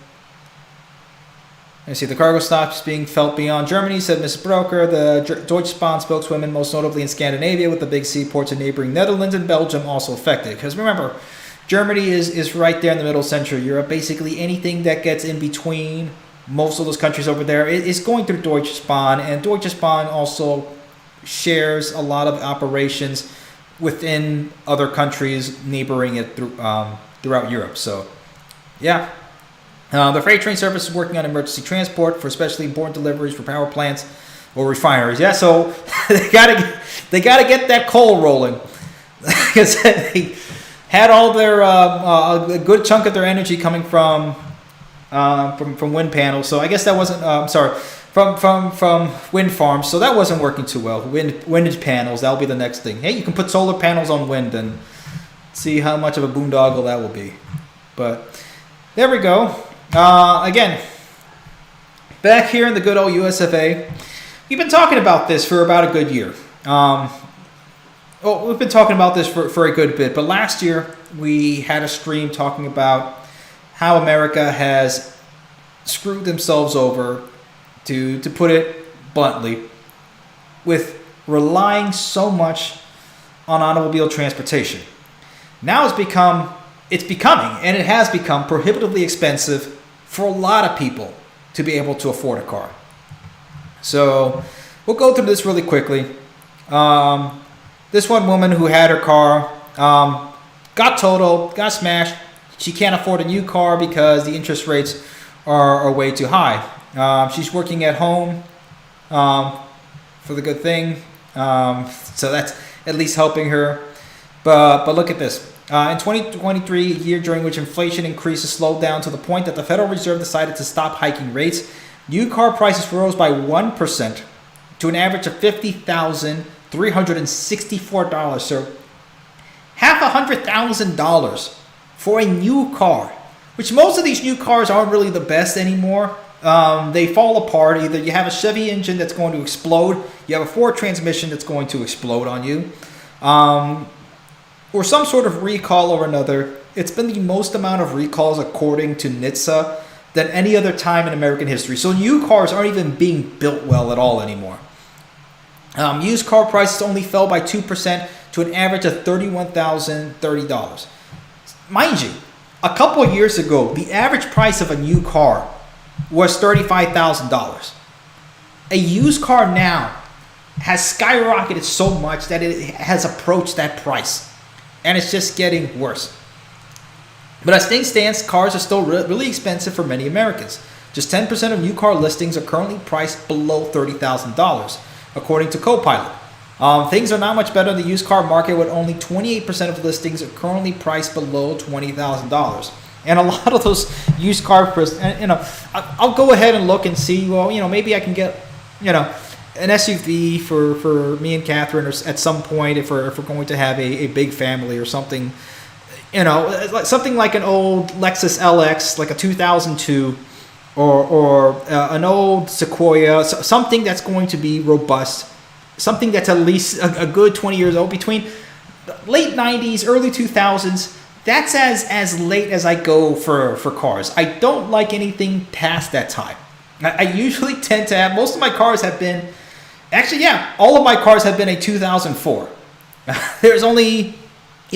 You see, the cargo stop is being felt beyond Germany, said Mrs. Broker, the Deutsche Bahn spokeswoman, most notably in Scandinavia, with the big seaports in neighboring Netherlands and Belgium also affected. Because remember, Germany is right there in the middle of Central Europe. Basically, anything that gets in between most of those countries over there is going through Deutsche Bahn, and Deutsche Bahn also shares a lot of operations within other countries neighboring it throughout Europe. So, yeah. The freight train service is working on emergency transport for especially important deliveries for power plants or refineries. Yeah, so they gotta get that coal rolling because they had all their a good chunk of their energy coming from wind panels. So I guess that wasn't from wind farms. So that wasn't working too well. Wind panels, that'll be the next thing. Hey, you can put solar panels on wind and see how much of a boondoggle that will be. But there we go. Again, back here in the good old US of A, we've been talking about this for about a good year. We've been talking about this for a good bit, but last year we had a stream talking about how America has screwed themselves over, to put it bluntly, with relying so much on automobile transportation. Now it has become prohibitively expensive for a lot of people to be able to afford a car. So we'll go through this really quickly. This one woman who had her car got totaled, got smashed. She can't afford a new car because the interest rates are way too high. She's working at home for the good thing, so that's at least helping her. But look at this. In 2023, a year during which inflation increases slowed down to the point that the Federal Reserve decided to stop hiking rates, new car prices rose by 1% to an average of $50,364. So $500,000 for a new car, which most of these new cars aren't really the best anymore. They fall apart. Either you have a Chevy engine that's going to explode, you have a Ford transmission that's going to explode on you, or some sort of recall or another. It's been the most amount of recalls, according to NHTSA, than any other time in American history. So new cars aren't even being built well at all anymore. Used car prices only fell by 2% to an average of $31,030. Mind you, a couple of years ago, the average price of a new car was $35,000. A used car now has skyrocketed so much that it has approached that price. And it's just getting worse. But as things stand, cars are still really expensive for many Americans. Just 10% of new car listings are currently priced below $30,000, according to Copilot. Things are not much better in the used car market, with only 28% of listings are currently priced below $20,000. And a lot of those used car prices, I'll go ahead and look and see, maybe I can get, an SUV for me and Catherine, or at some point if we're going to have a big family or something, something like an old Lexus LX, like a 2002, or an old Sequoia, something that's going to be robust, something that's at least a good 20 years old, between late 90s, early 2000s. That's as late as I go for cars. I don't like anything past that time. I usually tend to have, most of my cars have been, all of my cars have been a 2004. There's only,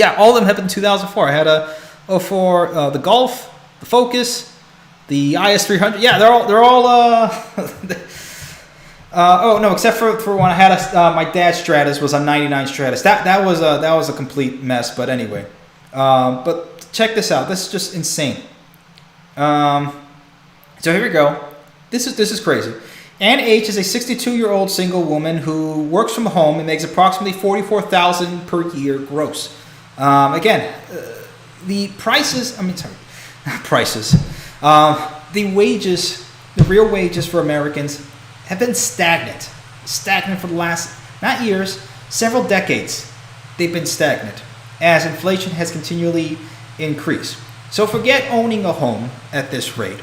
all of them have been 2004. I had a 04, the Golf, the Focus, the IS300. Yeah, they're all except for one I had. My dad's Stratus was a '99 Stratus. That was a complete mess. But anyway, but check this out. This is just insane. So here we go. This is crazy. Ann H is a 62-year-old single woman who works from home and makes approximately $44,000 per year gross. The prices. The wages, the real wages for Americans, have been stagnant for the last, not years, several decades. They've been stagnant as inflation has continually increased. So forget owning a home at this rate,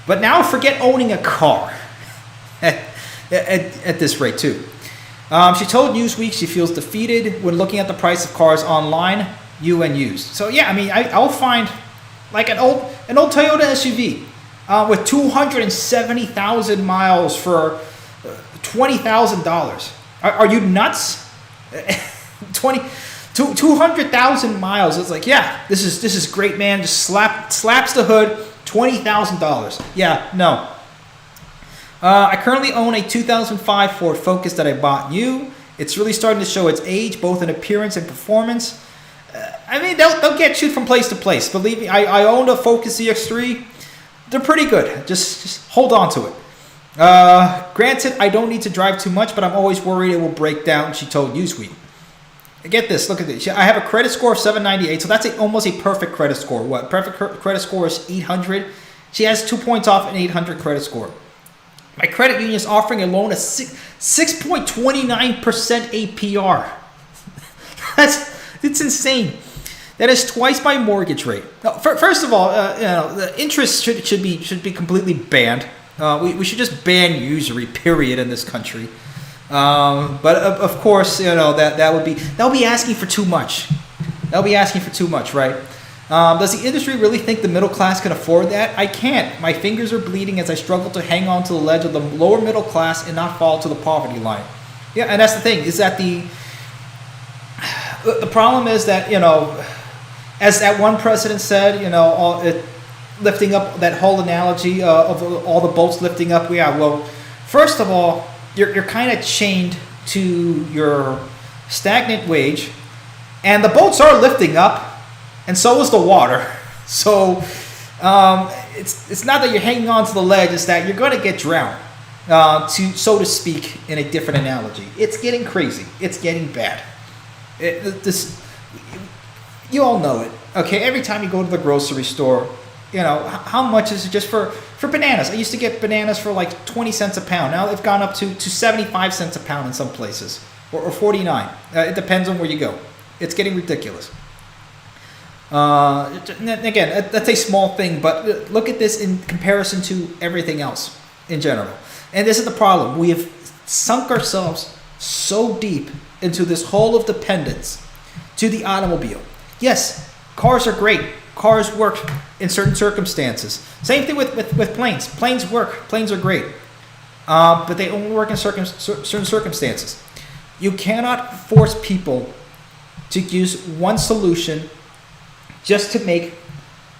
but now forget owning a car at this rate too. She told Newsweek she feels defeated when looking at the price of cars online, new and used. So I'll find like an old Toyota SUV with 270,000 miles for $20,000. Are you nuts? 200,000 miles. It's like, this is great, man. Just slaps the hood, $20,000. Yeah, no. I currently own a 2005 Ford Focus that I bought new. It's really starting to show its age, both in appearance and performance. They'll get you from place to place. Believe me, I owned a Focus CX-3. They're pretty good. Just hold on to it. Granted, I don't need to drive too much, but I'm always worried it will break down, she told Newsweek. Get this, look at this. I have a credit score of 798, so that's almost a perfect credit score. What? Perfect credit score is 800. She has 2 points off an 800 credit score. My credit union is offering a loan of 6.29% APR. It's insane. That is twice my mortgage rate. Now, first of all, the interest should be completely banned. We should just ban usury, period, in this country. But of course, that would be asking for too much. That would be asking for too much, right? Does the industry really think the middle class can afford that? I can't. My fingers are bleeding as I struggle to hang on to the ledge of the lower middle class and not fall to the poverty line. Yeah, and that's the thing, is that the problem is that, as that one president said, lifting up that whole analogy of all the boats lifting up. Yeah, well, first of all, you're kind of chained to your stagnant wage, and the boats are lifting up, and so is the water. So it's not that you're hanging on to the ledge; it's that you're going to get drowned. So to speak, in a different analogy, it's getting crazy. It's getting bad. You all know it. Okay, every time you go to the grocery store, how much is it just for bananas? I used to get bananas for like 20 cents a pound. Now they've gone up to 75 cents a pound in some places, or 49. It depends on where you go. It's getting ridiculous. Again, that's a small thing, but look at this in comparison to everything else in general. And this is the problem. We have sunk ourselves so deep into this hole of dependence to the automobile. Yes, cars are great. Cars work in certain circumstances. Same thing with planes. Planes work. Planes are great. But they only work in certain circumstances. You cannot force people to use one solution just to make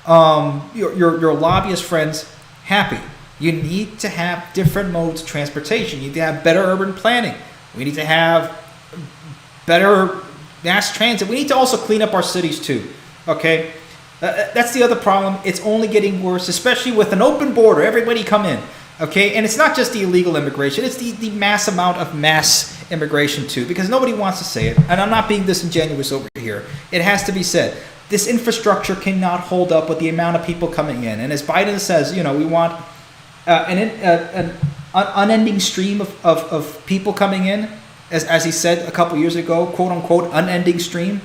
your lobbyist friends happy. You need to have different modes of transportation. You need to have better urban planning. We need to have better mass transit. We need to also clean up our cities too. Okay? That's the other problem. It's only getting worse, especially with an open border. Everybody come in. Okay? And it's not just the illegal immigration. It's the mass amount of mass immigration too, because nobody wants to say it. And I'm not being disingenuous over here. It has to be said. This infrastructure cannot hold up with the amount of people coming in. And as Biden says, we want an unending stream of people coming in, as he said a couple years ago, quote unquote, unending stream.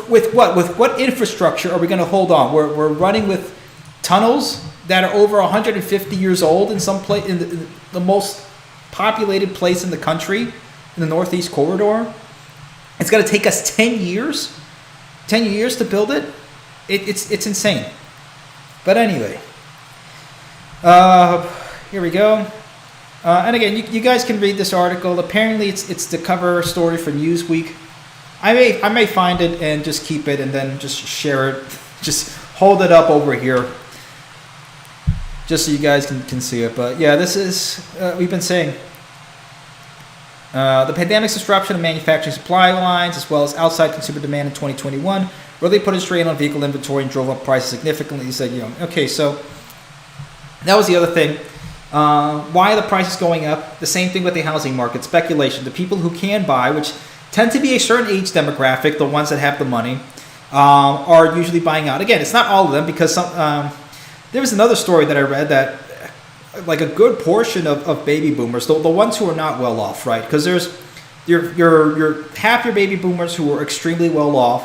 With what infrastructure are we going to hold on? We're running with tunnels that are over 150 years old in some place, in the most populated place in the country, in the Northeast Corridor. It's going to take us 10 years to build it. It's insane. But anyway. Here we go. And again, you guys can read this article. Apparently, it's the cover story for Newsweek. I may find it and just keep it and then just share it. Just hold it up over here, just so you guys can see it. But yeah, this is we've been saying the pandemic's disruption of manufacturing supply lines, as well as outside consumer demand in 2021, really put a strain on vehicle inventory and drove up prices significantly. He said, okay, so. That was the other thing. Why are the prices going up? The same thing with the housing market. Speculation. The people who can buy, which tend to be a certain age demographic, the ones that have the money, are usually buying out. Again, it's not all of them, because there was another story that I read that like a good portion of baby boomers, the ones who are not well off, right? Because there's your half your baby boomers who are extremely well off,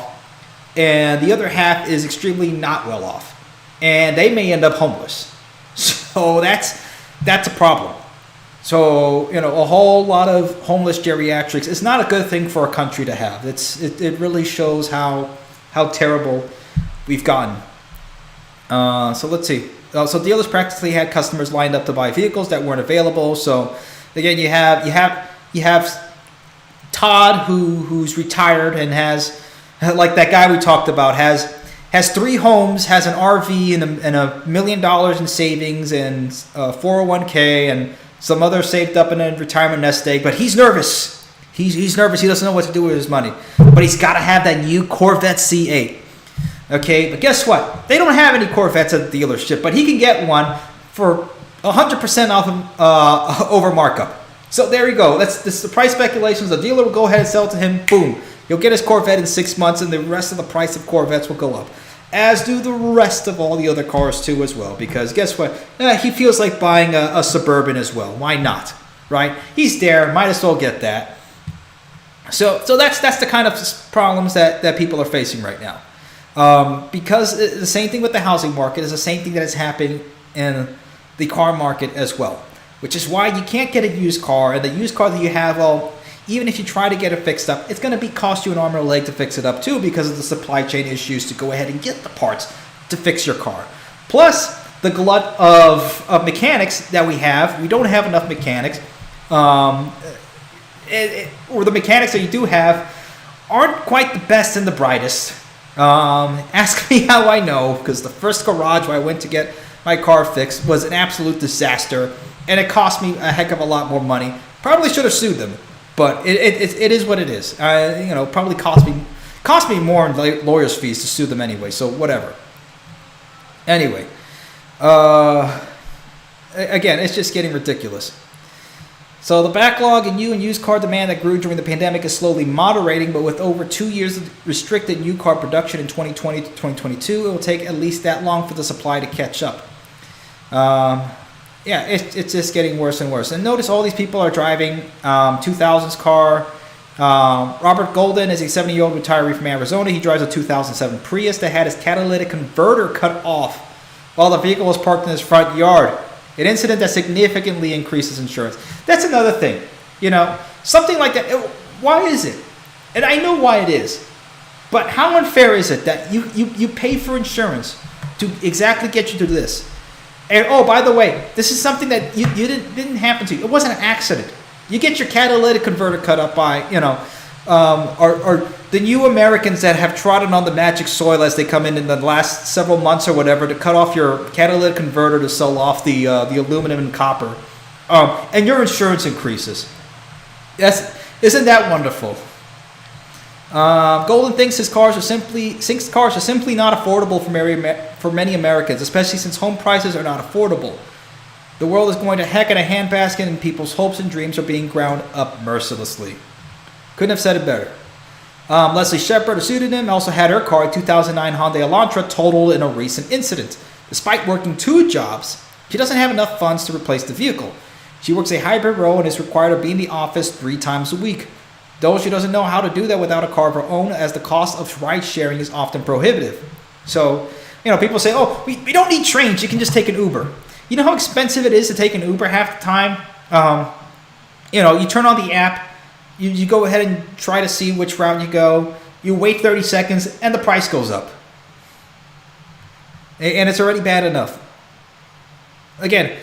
and the other half is extremely not well off, and they may end up homeless. So that's a problem. So a whole lot of homeless geriatrics is not a good thing for a country to have. It really shows how terrible we've gotten. So let's see. So dealers practically had customers lined up to buy vehicles that weren't available. So again, you have Todd who's retired and has, like that guy we talked about, has 3 homes, has an RV and $1 million in savings and 401k and some other saved up in a retirement nest egg. But he's nervous. He's nervous. He doesn't know what to do with his money. But he's got to have that new Corvette C8. Okay, but guess what? They don't have any Corvettes at the dealership, but he can get one for 100% off over markup. So there you go. That's the price speculations. The dealer will go ahead and sell it to him. Boom. He'll get his Corvette in 6 months, and the rest of the price of Corvettes will go up. As do the rest of all the other cars, too, as well. Because guess what? He feels like buying a Suburban as well. Why not? Right? He's there. Might as well get that. So that's the kind of problems that people are facing right now. Because the same thing with the housing market is the same thing that is happening in the car market as well, which is why you can't get a used car. And the used car that you have, well, even if you try to get it fixed up, it's going to cost you an arm and a leg to fix it up too, because of the supply chain issues to go ahead and get the parts to fix your car. Plus, the glut of mechanics that we have. We don't have enough mechanics. Or the mechanics that you do have aren't quite the best and the brightest. Ask me how I know, because the first garage where I went to get my car fixed was an absolute disaster, and it cost me a heck of a lot more money. Probably should have sued them, but it is what it is. Probably cost me more in lawyers' fees to sue them anyway. So whatever. Anyway, again, it's just getting ridiculous. So the backlog in new and used car demand that grew during the pandemic is slowly moderating, but with over 2 years of restricted new car production in 2020 to 2022, it will take at least that long for the supply to catch up. It's just getting worse and worse. And notice all these people are driving 2000s car. Robert Golden is a 70-year-old retiree from Arizona. He drives a 2007 Prius that had his catalytic converter cut off while the vehicle was parked in his front yard. An incident that significantly increases insurance. That's another thing. Something like that. Why is it? And I know why it is. But how unfair is it that you pay for insurance to exactly get you to this? And oh, by the way, this is something that you didn't happen to you. It wasn't an accident. You get your catalytic converter cut up by, or the new Americans that have trodden on the magic soil as they come in the last several months or whatever to cut off your catalytic converter to sell off the aluminum and copper, and your insurance increases. Isn't that wonderful? Golden thinks cars are simply not affordable for many Americans, especially since home prices are not affordable. The world is going to heck in a handbasket, and people's hopes and dreams are being ground up mercilessly. Couldn't have said it better. Leslie Shepard, a pseudonym, also had her car, a 2009 Hyundai Elantra, totaled in a recent incident. Despite working 2 jobs, she doesn't have enough funds to replace the vehicle. She works a hybrid role and is required to be in the office 3 times a week. Though she doesn't know how to do that without a car of her own, as the cost of ride sharing is often prohibitive. So, people say, oh, we don't need trains, you can just take an Uber. You know how expensive it is to take an Uber half the time? You turn on the app, you go ahead and try to see which route you go. You wait 30 seconds, and the price goes up. And it's already bad enough. Again,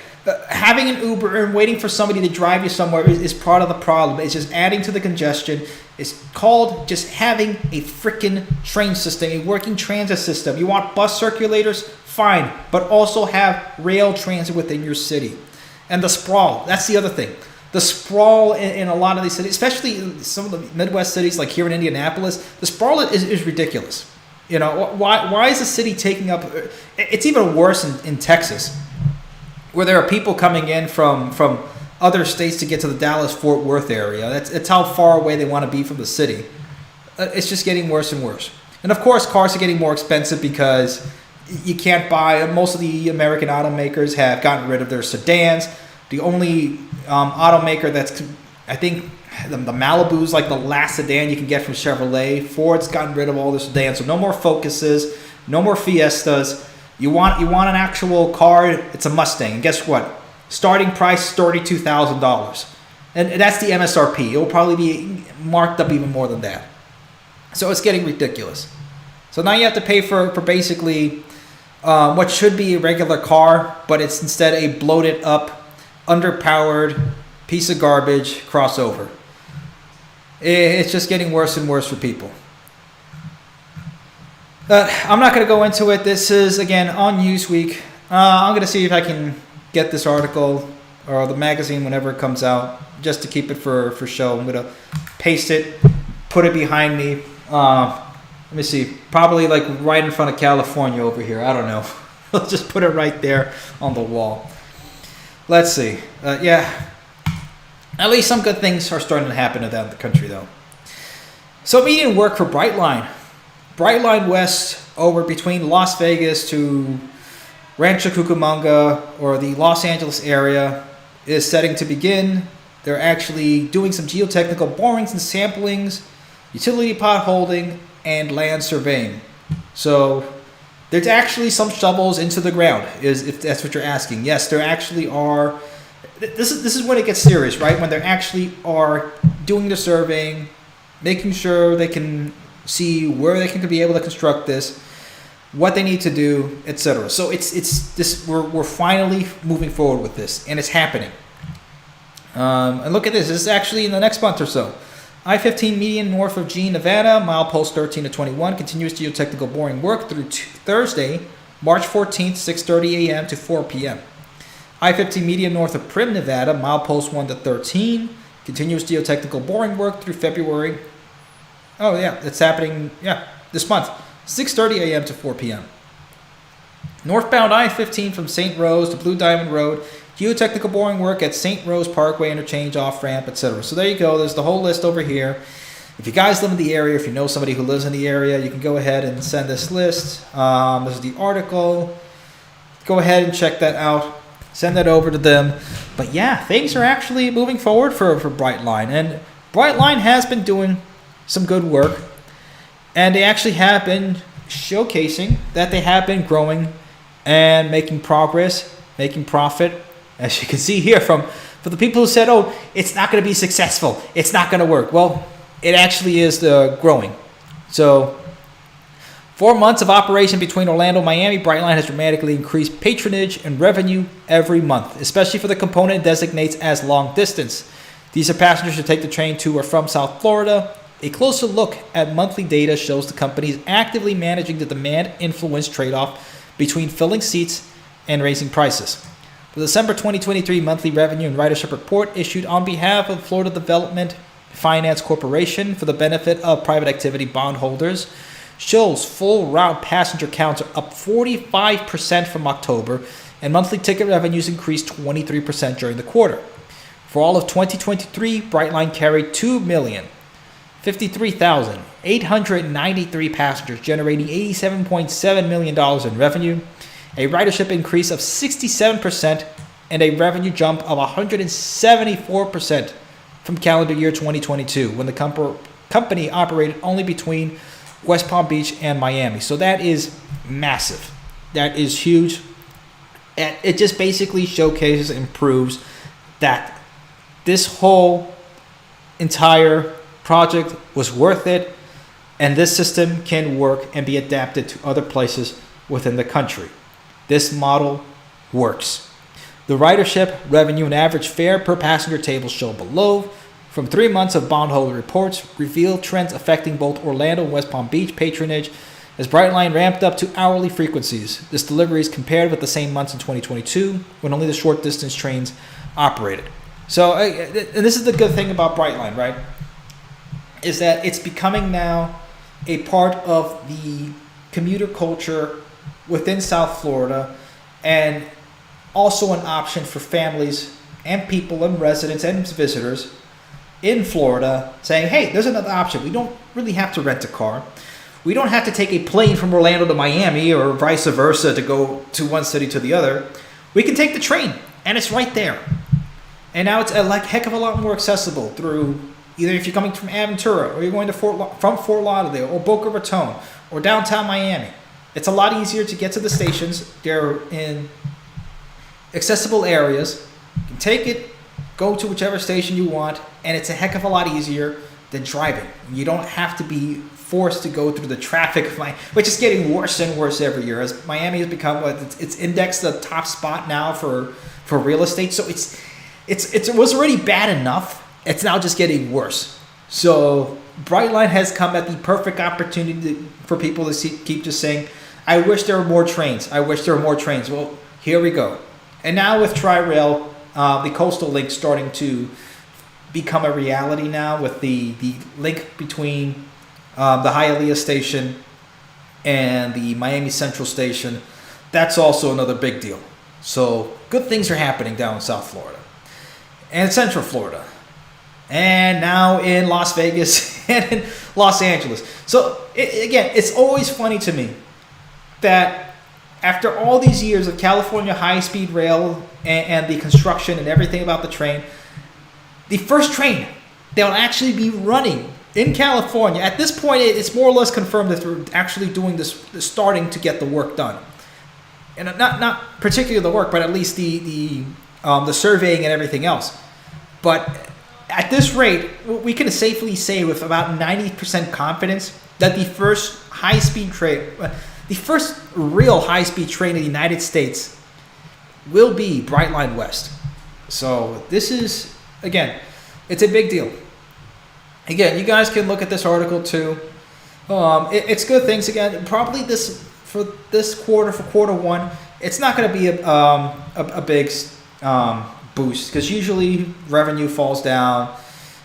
having an Uber and waiting for somebody to drive you somewhere is part of the problem. It's just adding to the congestion. It's called just having a freaking train system, a working transit system. You want bus circulators? Fine, but also have rail transit within your city. And the sprawl, that's the other thing. The sprawl in a lot of these cities, especially some of the Midwest cities like here in Indianapolis, the sprawl is ridiculous. Why is the city taking up... It's even worse in Texas, where there are people coming in from other states to get to the Dallas-Fort Worth area. That's how far away they want to be from the city. It's just getting worse and worse. And of course, cars are getting more expensive because you can't buy... Most of the American automakers have gotten rid of their sedans. The only automaker that's... I think the Malibu's like the last sedan you can get from Chevrolet. Ford's gotten rid of all their sedans. So no more Focuses, no more Fiestas. You want an actual car, it's a Mustang. And guess what? Starting price, $32,000. And that's the MSRP. It will probably be marked up even more than that. So it's getting ridiculous. So now you have to pay for basically what should be a regular car, but it's instead a bloated up, underpowered piece of garbage crossover. It's just getting worse and worse for people. I'm not going to go into it. This is, again, on Newsweek. I'm going to see if I can get this article or the magazine whenever it comes out, just to keep it for show. I'm going to paste it, put it behind me. Let me see. Probably like right in front of California over here. I don't know. I'll just put it right there on the wall. Let's see. At least some good things are starting to happen down the country, though. So immediate work for Brightline. Brightline West over between Las Vegas to Rancho Cucamonga or the Los Angeles area is setting to begin. They're actually doing some geotechnical borings and samplings, utility pot holding, and land surveying. So There's actually some shovels into the ground, if that's what you're asking. Yes, there actually are. This is when it gets serious, right? When they actually are doing the surveying, making sure they can see where they can be able to construct this, what they need to do, etc. So it's this. We're finally moving forward with this, and it's happening. And look at this. This is actually in the next month or so. I-15 median north of Jean, Nevada, milepost 13 to 21, continuous geotechnical boring work through Thursday, March 14th, 6:30 a.m. to 4 p.m. I-15 median north of Primm, Nevada, milepost 1 to 13, continuous geotechnical boring work through February. Oh yeah, it's happening. Yeah, this month, 6:30 a.m. to 4 p.m. Northbound I-15 from St. Rose to Blue Diamond Road, geotechnical boring work at St. Rose Parkway interchange, off-ramp, etc. So there you go. There's the whole list over here. If you guys live in the area, if you know somebody who lives in the area, you can go ahead and send this list. This is the article. Go ahead and check that out. Send that over to them. But yeah, things are actually moving forward for Brightline. And Brightline has been doing some good work. And they actually have been showcasing that they have been growing and making progress, making profit. As you can see here for the people who said, oh, it's not going to be successful, it's not going to work. Well, it actually is growing. So 4 months of operation between Orlando and Miami, Brightline has dramatically increased patronage and revenue every month, especially for the component it designates as long distance. These are passengers who take the train to or from South Florida. A closer look at monthly data shows the company is actively managing the demand-influence trade-off between filling seats and raising prices. The December 2023 monthly revenue and ridership report issued on behalf of Florida Development Finance Corporation for the benefit of private activity bondholders shows full route passenger counts are up 45% from October, and monthly ticket revenues increased 23% during the quarter. For all of 2023, Brightline carried 2,053,893 passengers, generating $87.7 million in revenue, a ridership increase of 67%, and a revenue jump of 174% from calendar year 2022, when the company operated only between West Palm Beach and Miami. So that is massive. That is huge. And it just basically showcases and proves that this whole entire project was worth it, and this system can work and be adapted to other places within the country. This model works. The ridership, revenue, and average fare per passenger table show below. From 3 months of bondholder reports reveal trends affecting both Orlando and West Palm Beach patronage as Brightline ramped up to hourly frequencies. This delivery is compared with the same months in 2022 when only the short distance trains operated. So, and this is the good thing about Brightline, right? Is that it's becoming now a part of the commuter culture within South Florida, and also an option for families and people and residents and visitors in Florida saying, hey, there's another option. We don't really have to rent a car. We don't have to take a plane from Orlando to Miami or vice versa to go to one city to the other. We can take the train, and it's right there. And now it's a heck of a lot more accessible through either if you're coming from Aventura or you're going to from Fort Lauderdale or Boca Raton or downtown Miami. It's a lot easier to get to the stations. They're in accessible areas. You can take it, go to whichever station you want, and it's a heck of a lot easier than driving. You don't have to be forced to go through the traffic, which is getting worse and worse every year as Miami has become it's indexed the top spot now for real estate. So it was already bad enough. It's now just getting worse. So Brightline has come at the perfect opportunity for people to keep just saying, I wish there were more trains. I wish there were more trains. Well, here we go. And now with Tri-Rail, the Coastal Link starting to become a reality now with the link between the Hialeah station and the Miami Central station. That's also another big deal. So good things are happening down in South Florida and Central Florida, and now in Las Vegas and in Los Angeles. So again, it's always funny to me that after all these years of California high-speed rail and the construction and everything about the train, the first train they'll actually be running in California, at this point, it's more or less confirmed that they're actually doing this, starting to get the work done, and not particularly the work, but at least the surveying and everything else. But at this rate, we can safely say with about 90% confidence that the first high-speed train, the first real high-speed train in the United States, will be Brightline West. So this is, again, it's a big deal. Again, you guys can look at this article too. It's good things. Again, probably for quarter one, it's not going to be a big boost, because usually revenue falls down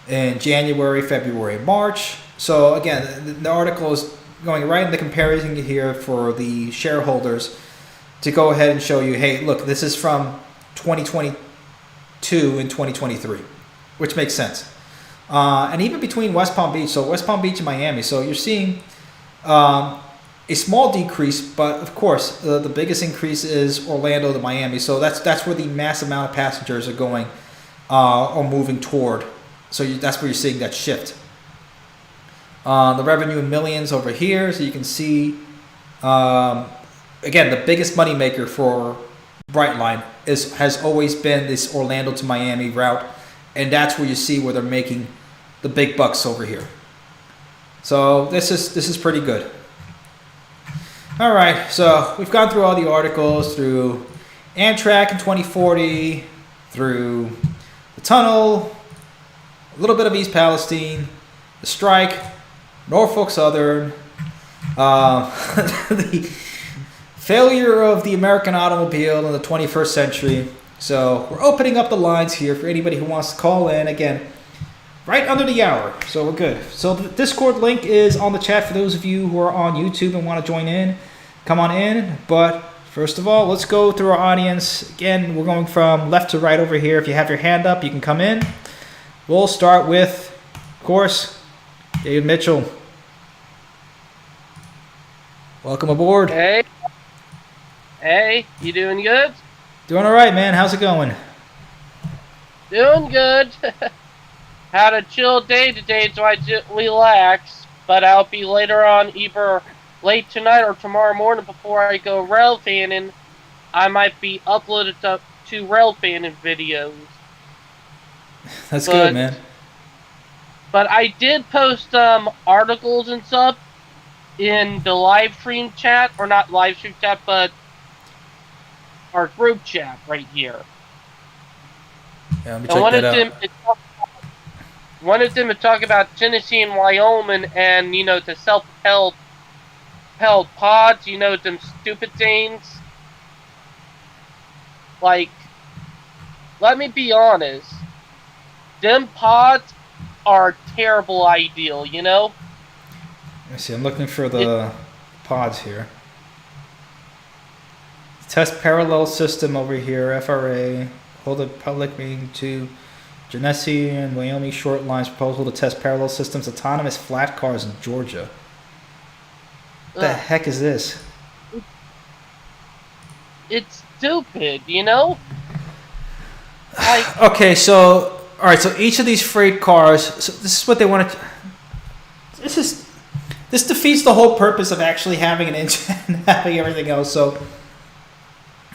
in January, February, March. So again, the article is going right in the comparison here for the shareholders to go ahead and show you, hey, look, this is from 2022 and 2023, which makes sense. And even between West Palm Beach, so West Palm Beach and Miami, so you're seeing a small decrease, but of course the biggest increase is Orlando to Miami. So that's where the mass amount of passengers are going or moving toward. So that's where you're seeing that shift. The revenue in millions over here, so you can see again, the biggest moneymaker for Brightline has always been this Orlando to Miami route, and that's where you see where they're making the big bucks over here. So this is pretty good. All right, so we've gone through all the articles, through Amtrak in 2040, through the tunnel, a little bit of East Palestine, the strike, Norfolk Southern, the failure of the American automobile in the 21st century. So we're opening up the lines here for anybody who wants to call in. Again, right under the hour, so we're good. So the Discord link is on the chat for those of you who are on YouTube and want to join in. Come on in. But first of all, let's go through our audience. Again, we're going from left to right over here. If you have your hand up, you can come in. We'll start with, of course, David Mitchell. Welcome aboard. Hey, you doing good? Doing all right, man. How's it going? Doing good. Had a chill day today, so I just relaxed. But I'll be later on, either late tonight or tomorrow morning before I go rail fanning. I might be uploaded to rail fanning videos. That's good, man. But I did post articles and stuff in the live stream chat, or not live stream chat, but our group chat right here. Yeah, let me check that out. Wanted them to talk about Tennessee and Wyoming, and the self-held pods, them stupid things. Like, let me be honest, them pods are a terrible ideal, Let me see, I'm looking for the pods here. Test parallel system over here, FRA, hold a public meeting to Genesee and Wyoming short lines proposal to test parallel systems, autonomous flat cars in Georgia. What the heck is this? It's stupid, Like, okay, so all right, so each of these freight cars. So this is what they want to. This defeats the whole purpose of actually having an engine and having everything else. So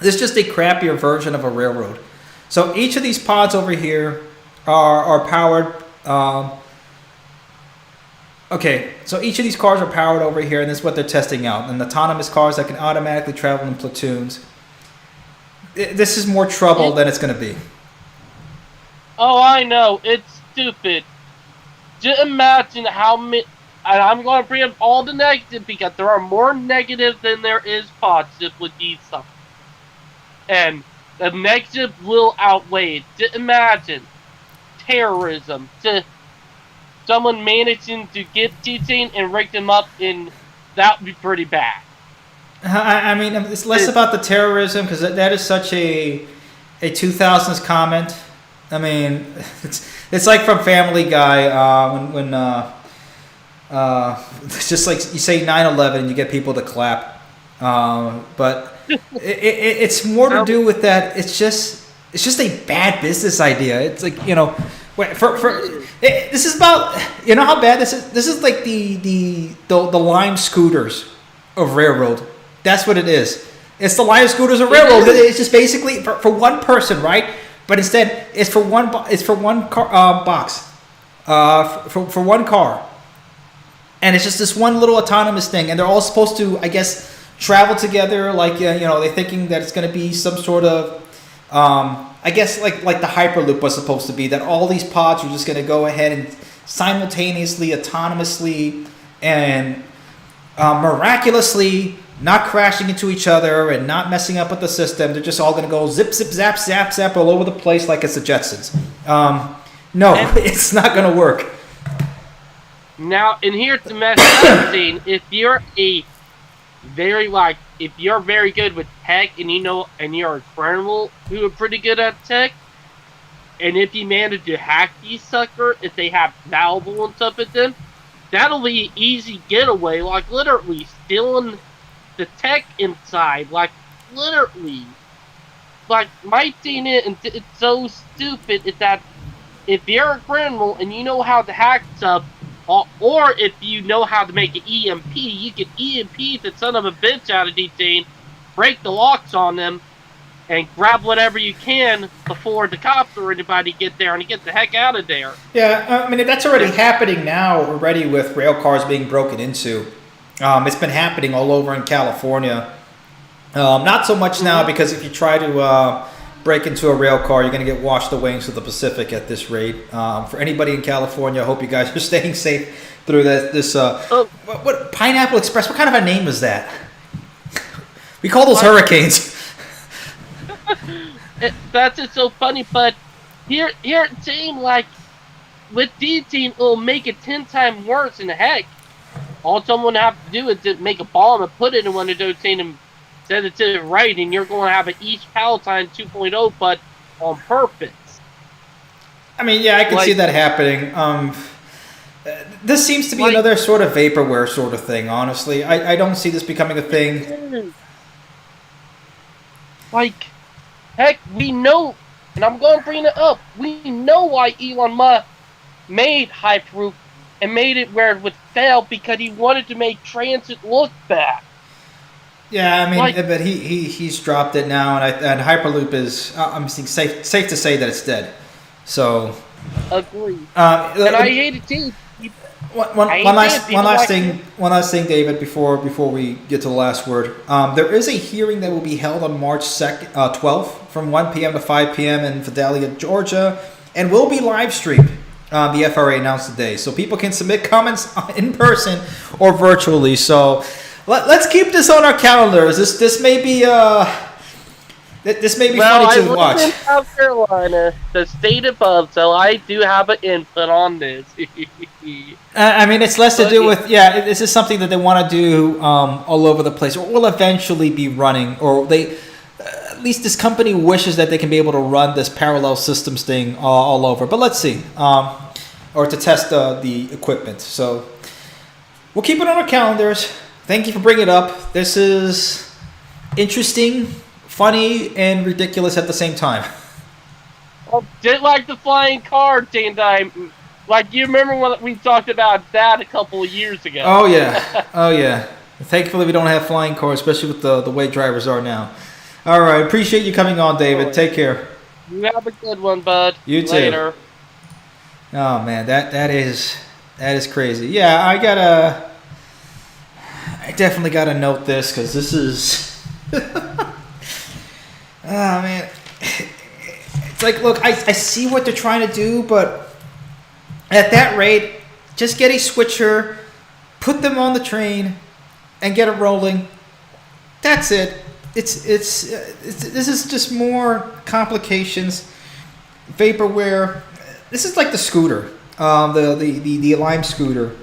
this is just a crappier version of a railroad. So each of these pods over here are powered. Okay, so each of these cars are powered over here, and this is what they're testing out. And autonomous cars that can automatically travel in platoons. This is more trouble than it's going to be. Oh, I know. It's stupid. Just imagine how many... And I'm going to bring up all the negative, because there are more negative than there is positive with these stuff. And the negative will outweigh it. Just imagine terrorism. Someone managing to get these things and rig them up, and that would be pretty bad. I mean, it's less about the terrorism, because that is such a 2000s comment. I mean, it's like from Family Guy when it's just like you say 9/11 and you get people to clap, but it's more to do with that. It's just a bad business idea. It's like Wait, this is about, you know how bad this is? This is like the Lime scooters of railroad. That's what it is. It's the Lime scooters of railroad. It's just basically for one person, right? But instead, it's for one car box, for one car, and it's just this one little autonomous thing, and they're all supposed to, I guess, travel together. Like they're thinking that it's going to be some sort of I guess like the Hyperloop was supposed to be, that all these pods are just going to go ahead and simultaneously, autonomously, and miraculously not crashing into each other and not messing up with the system. They're just all going to go zip, zip, zap, zap, zap all over the place like it's the Jetsons. No, it's not going to work. Now, and here's the message I'm saying. If you're very good with tech, and you're a criminal who are pretty good at tech, and if you manage to hack these sucker, if they have valuable and stuff at them, that'll be an easy getaway. Like literally stealing the tech inside, like literally. Like my thing is, and it's so stupid, is that if you're a criminal and you know how to hack stuff, or if you know how to make an EMP, you can EMP the son of a bitch out of these things, break the locks on them, and grab whatever you can before the cops or anybody get there and get the heck out of there. Yeah, I mean, that's already happening now already with rail cars being broken into. It's been happening all over in California. Not so much now, because if you try to break into a rail car, you're going to get washed away into the Pacific at this rate. For anybody in California, I hope you guys are staying safe through this. What Pineapple Express? What kind of a name is that? We call those hurricanes. That's just so funny, but here it seems like with D-Team, it'll make it 10 times worse. And heck, all someone have to do is to make a bomb and put it in one of those things and send it to the right, and you're going to have an East Palestine 2.0, but on purpose. I mean, yeah, I can see that happening. This seems to be another sort of vaporware sort of thing, honestly. I don't see this becoming a thing. Like, heck, we know, and I'm going to bring it up, we know why Elon Musk made Hyperloop and made it where it would fail, because he wanted to make transit look bad. Yeah, I mean, but he's dropped it now, and Hyperloop is, I'm safe to say that it's dead. So, agree. And I hate it too. One last thing, David, before we get to the last word. There is a hearing that will be held on March 12th from 1 p.m. to 5 p.m. in Vidalia, Georgia, and will be live streamed. The FRA announced today, so people can submit comments in person or virtually. So let's keep this on our calendars. This may be funny to watch. In South Carolina, the state above, so I do have an input on this. I mean, it's less to do with, this is something that they want to do all over the place, or will eventually be running, or at least this company wishes that they can be able to run this parallel systems thing all over. But let's see, or to test the equipment. So we'll keep it on our calendars. Thank you for bringing it up. This is interesting, funny, and ridiculous at the same time. Well, just like the flying car thing, like you remember when we talked about that a couple of years ago. Oh yeah. Thankfully we don't have flying cars, especially with the way drivers are now. All right, appreciate you coming on, David. Take care. You have a good one, bud. You too. Later. Oh man, that is crazy. Yeah, I definitely gotta note this, because this is oh man, it's like, look, I see what they're trying to do, but at that rate, just get a switcher, put them on the train, and get it rolling. That's it. It's this is just more complications, vaporware. This is like the scooter, the Lime scooter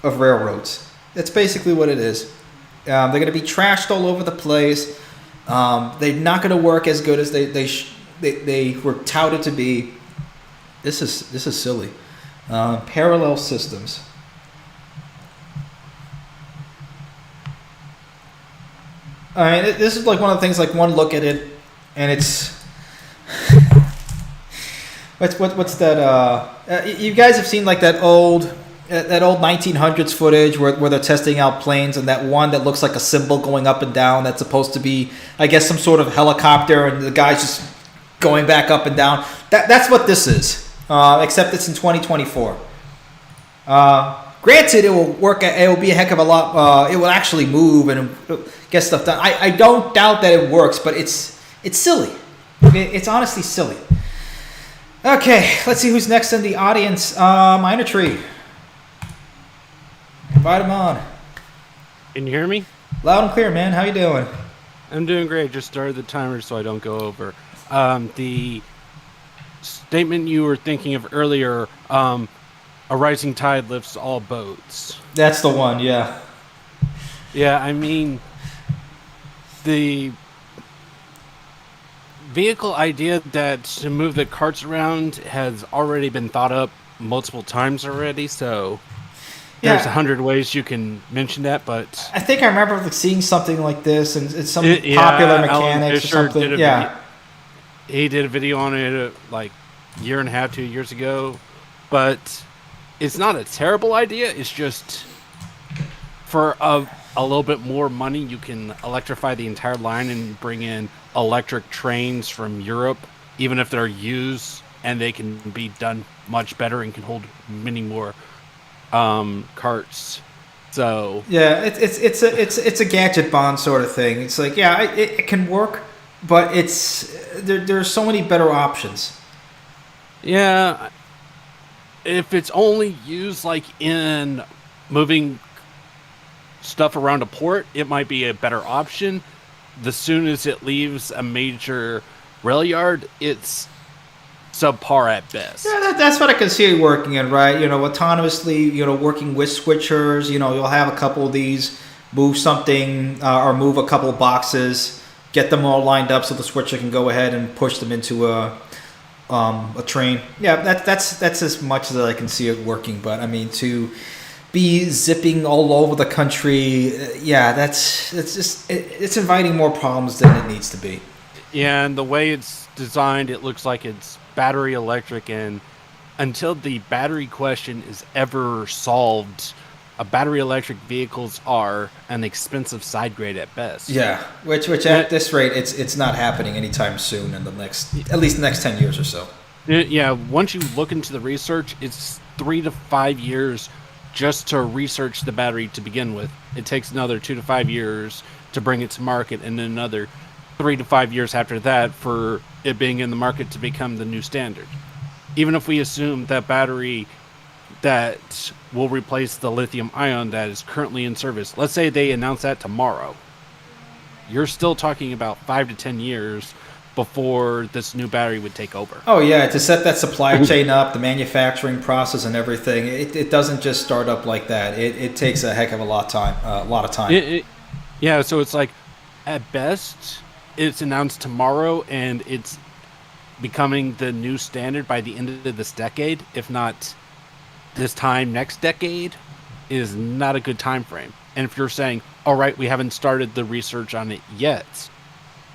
of railroads. That's basically what it is. They're going to be trashed all over the place. They're not going to work as good as they were touted to be. This is silly. Parallel systems. I mean, this is like one of the things. Like, one look at it, and it's what's that? You guys have seen like that old 1900s footage where they're testing out planes, and that one that looks like a symbol going up and down that's supposed to be, I guess, some sort of helicopter, and the guy's just going back up and down. That's what this is, except it's in 2024. Granted, it will work. It will be a heck of a lot. It will actually move and get stuff done. I don't doubt that it works, but it's silly. It's honestly silly. Okay, let's see who's next in the audience. Minor Tree. Invite him on. Can you hear me? Loud and clear, man. How you doing? I'm doing great. Just started the timer so I don't go over. The statement you were thinking of earlier, a rising tide lifts all boats. That's the one, yeah. Yeah, I mean, the vehicle idea that to move the carts around has already been thought up multiple times already, so there's 100 ways you can mention that, but I think I remember seeing something like this, and it's some popular mechanics or something. He did a video on it like a year and a half, 2 years ago, but it's not a terrible idea. It's just for a little bit more money, you can electrify the entire line and bring in electric trains from Europe, even if they're used, and they can be done much better and can hold many more carts. So yeah, it's a gadget bond sort of thing. It's like, yeah, it can work, but there's so many better options. Yeah, if it's only used like in moving stuff around a port, it might be a better option. The soon as it leaves a major rail yard, it's subpar at best. Yeah, that's what I can see it working in, right? Autonomously, working with switchers. You'll have a couple of these, move something or move a couple of boxes, get them all lined up so the switcher can go ahead and push them into a train. Yeah, that's as much as I can see it working. But I mean, to be zipping all over the country, it's inviting more problems than it needs to be. Yeah, and the way it's designed, it looks like it's battery electric, and until the battery question is ever solved, battery electric vehicles are an expensive side grade at best. Yeah, which at this rate, it's not happening anytime soon in at least the next 10 years or so. Yeah, once you look into the research, it's 3 to 5 years just to research the battery to begin with. It takes another 2 to 5 years to bring it to market, and then another 3 to 5 years after that for it being in the market to become the new standard. Even if we assume that battery that will replace the lithium ion that is currently in service, let's say they announce that tomorrow, you're still talking about 5 to 10 years before this new battery would take over. Oh yeah, to set that supply chain up, the manufacturing process and everything, it doesn't just start up like that. It takes a heck of a lot of time. Yeah, so it's like, at best, it's announced tomorrow, and it's becoming the new standard by the end of this decade, if not this time next decade, is not a good time frame. And if you're saying, all right, we haven't started the research on it yet,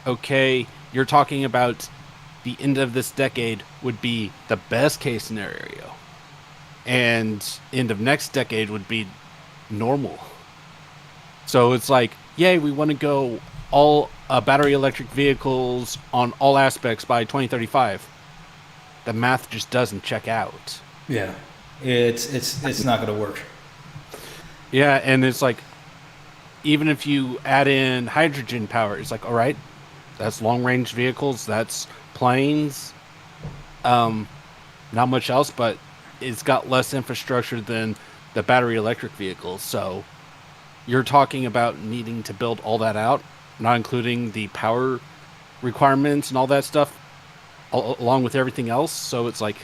okay, you're talking about the end of this decade would be the best case scenario, and end of next decade would be normal. So it's like, yay, we want to go all battery electric vehicles on all aspects by 2035. The math just doesn't check out. Yeah, it's not going to work. Yeah, and it's like, even if you add in hydrogen power, it's like, all right, that's long range vehicles, that's planes, not much else, but it's got less infrastructure than the battery electric vehicles. So you're talking about needing to build all that out, not including the power requirements and all that stuff, along with everything else. So it's like,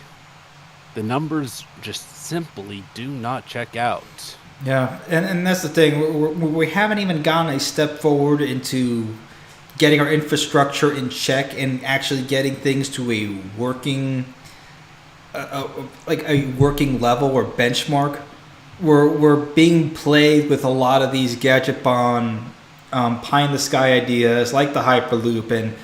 the numbers just simply do not check out. Yeah, and that's the thing. We haven't even gone a step forward into getting our infrastructure in check and actually getting things to a working, a working level or benchmark. We're being played with a lot of these gadget bond, pie in the sky ideas like the Hyperloop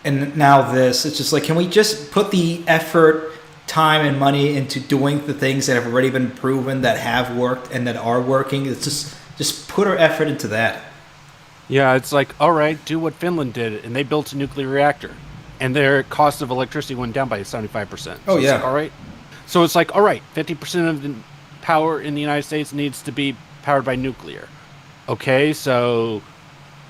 and now this. It's just like, can we just put the effort time and money into doing the things that have already been proven, that have worked and that are working. It's just put our effort into that. Yeah, it's like, all right, do what Finland did, and they built a nuclear reactor, and their cost of electricity went down by 75%. Oh, yeah. Like, all right. So it's like, all right, 50% of the power in the United States needs to be powered by nuclear. Okay, so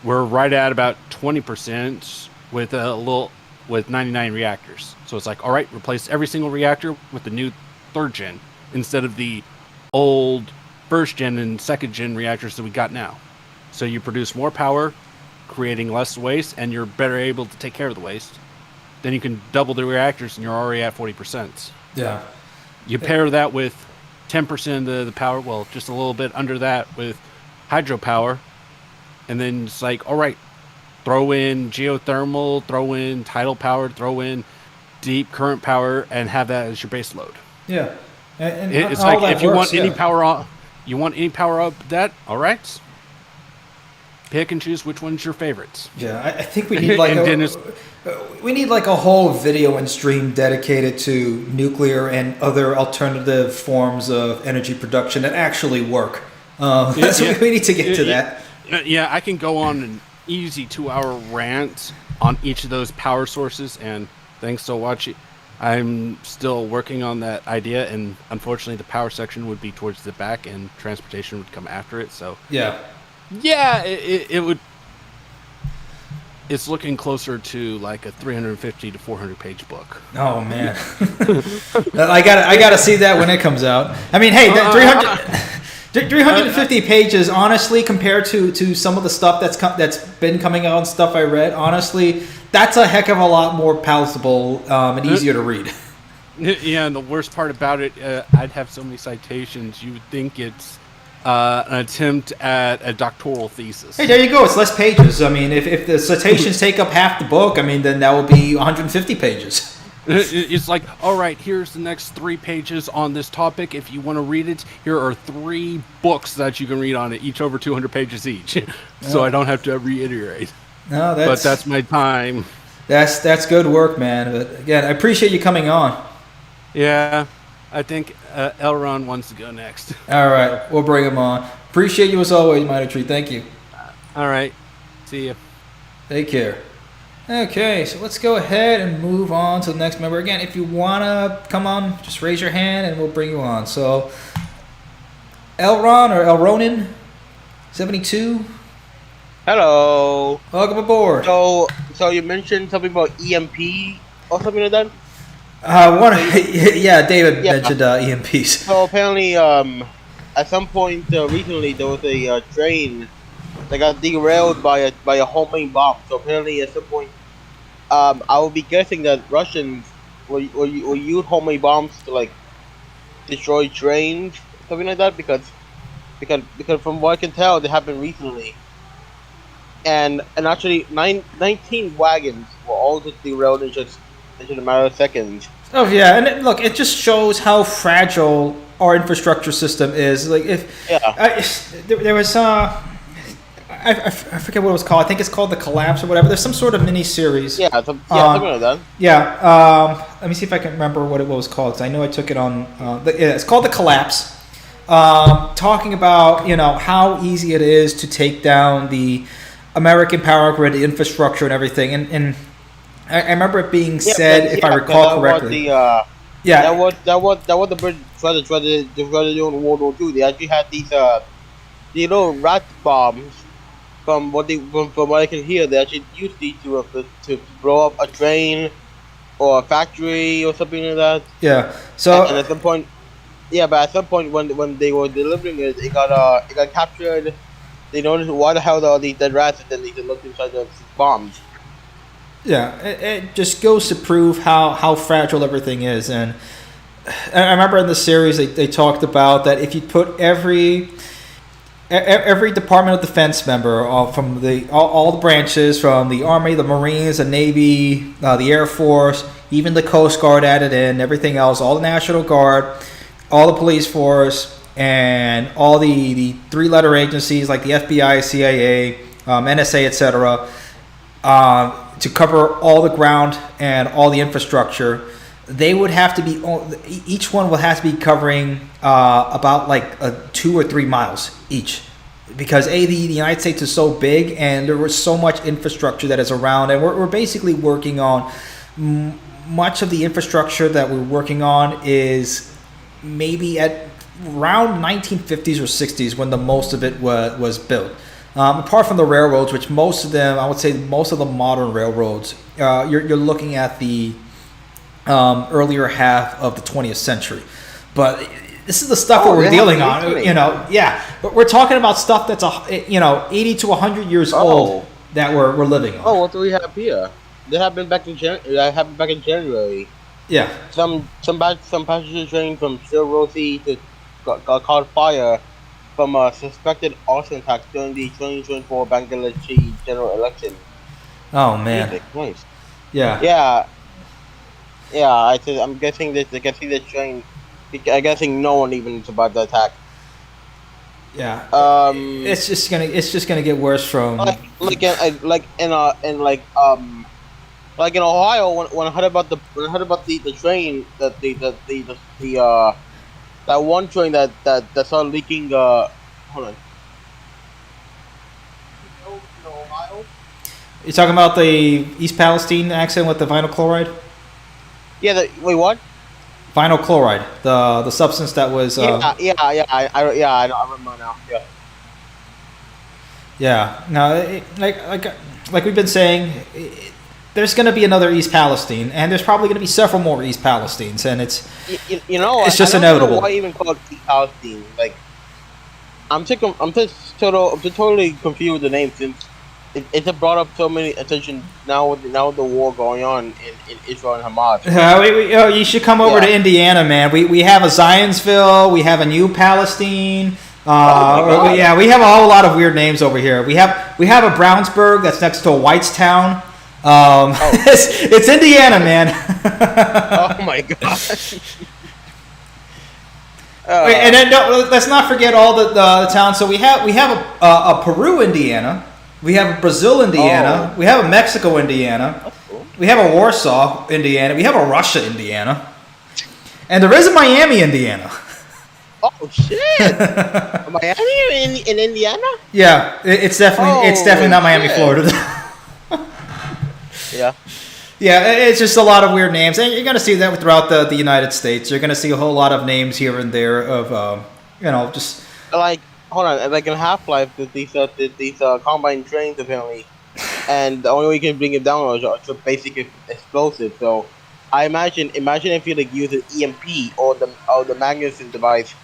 we're right at about 20% with 99 reactors. So it's like, all right, replace every single reactor with the new third gen instead of the old first gen and second gen reactors that we got now. So you produce more power, creating less waste, and you're better able to take care of the waste. Then you can double the reactors, and you're already at 40%. Yeah. You pair that with 10% of the power, well, just a little bit under that with hydropower, and then it's like, all right, throw in geothermal, throw in tidal power, throw in deep current power, and have that as your base load. Yeah. And it's like, if you want any power on, you want any power up that, all right, pick and choose which one's your favorites. Yeah, I think we need like a whole video and stream dedicated to nuclear and other alternative forms of energy production that actually work. We need to get to that. Yeah, I can go on an easy 2-hour rant on each of those power sources, and thanks to watching, I'm still working on that idea, and unfortunately the power section would be towards the back and transportation would come after it, so yeah, it would. It's looking closer to like a 350 to 400 page book. Oh man, I gotta see that when it comes out. I mean, hey, 350 pages, honestly, compared to some of the stuff that's been coming out and stuff I read, honestly, that's a heck of a lot more palatable and easier to read. Yeah, and the worst part about it, I'd have so many citations, you would think it's an attempt at a doctoral thesis. Hey, there you go. It's less pages. I mean, if the citations take up half the book, I mean, then that would be 150 pages. It's like, all right, here's the next 3 pages on this topic. If you want to read it, here are 3 books that you can read on it, each over 200 pages each. So I don't have to reiterate. No, but that's my time. That's good work, man. But again, I appreciate you coming on. Yeah, I think Elron wants to go next. All right, we'll bring him on. Appreciate you as always, Minor Tree. Thank you. All right, see you. Take care. Okay, so let's go ahead and move on to the next member. Again, if you want to come on, just raise your hand and we'll bring you on. So, Elron or Elronin, 72. Hello. Welcome aboard. So you mentioned something about EMP or something like that? Yeah, David mentioned EMPs. So apparently, at some point recently, there was a train that got derailed by a homemade bomb. So apparently, at some point, I would be guessing that Russians will use homemade bombs to like destroy trains, something like that, because from what I can tell, they happened recently. And actually, 19 wagons were all just derailed in just a matter of seconds. Oh yeah, and look, it just shows how fragile our infrastructure system is. Like there was I forget what it was called. I think it's called The Collapse or whatever. There's some sort of mini series. Something like that. Yeah. Let me see if I can remember what it was called, because I know I took it on. It's called The Collapse. Talking about how easy it is to take down the American power grid, the infrastructure, and everything. And I remember it being said, if I recall correctly. That was the British tried to do in World War II. They actually had these little rat bombs. From what I can hear, they actually used these to blow up a train or a factory or something like that. Yeah. So and at some point, but at some point when they were delivering it, it got captured. They noticed why the hell are these dead rats, and then they looked inside the bombs. Yeah, it just goes to prove how fragile everything is. And I remember in the series they talked about that if you put every Department of Defense member from all the branches, from the Army, the Marines, the Navy, the Air Force, even the Coast Guard added in, everything else, all the National Guard, all the police force, and all the 3-letter agencies like the FBI, CIA, NSA, etc., to cover all the ground and all the infrastructure. they would have to be, each one will have to be covering about like 2 or 3 miles each. Because the United States is so big and there was so much infrastructure that is around, and we're basically working on much of the infrastructure that we're working on is maybe at around 1950s or 60s when the most of it was built. Apart from the railroads, which most of them, I would say most of the modern railroads, you're looking at the earlier half of the 20th century. But this is the stuff that we're dealing on, yeah. But we're talking about stuff that's 80 to 100 years old that we're living on. Oh, what do we have here? That happened back in January. Yeah. Some passenger train from Rosie to got caught fire from a suspected arson attack during the 2024 Bangladeshi general election. Oh man. Nice. Yeah. Yeah. I'm guessing this train. I'm guessing no one even survived the attack. Yeah. It's just gonna get worse from like in Ohio when I heard about the train that one train that started leaking. Hold on. In Ohio. You're talking about the East Palestine accident with the vinyl chloride? Yeah. Wait, what? Vinyl chloride, the substance that was. I remember now. Yeah. Yeah. No, like we've been saying, there's going to be another East Palestine, and there's probably going to be several more East Palestines, and it's just inevitable. Why even call it East Palestine? Like, I'm just totally confused with the name since it's brought up so many attention now with the war going on in Israel and Hamas. You should come over to Indiana, man. We have a Zionsville, we have a New Palestine. We have a whole lot of weird names over here. We have a Brownsburg that's next to a Whitestown. It's Indiana, man. Oh my gosh. And then let's not forget all the towns. So we have a Peru, Indiana. We have a Brazil, Indiana. We have a Mexico, Indiana. Cool. We have a Warsaw, Indiana. We have a Russia, Indiana. And there is a Miami, Indiana. Oh shit! Miami in Indiana? Yeah, it's definitely not Miami, Florida. Yeah. Yeah, it's just a lot of weird names, and you're gonna see that throughout the United States. You're gonna see a whole lot of names here and there of just like. Hold on, like in Half-Life, these combine trains apparently, and the only way you can bring it down is a basic explosive. So, I imagine if you like use an EMP or the magnetism device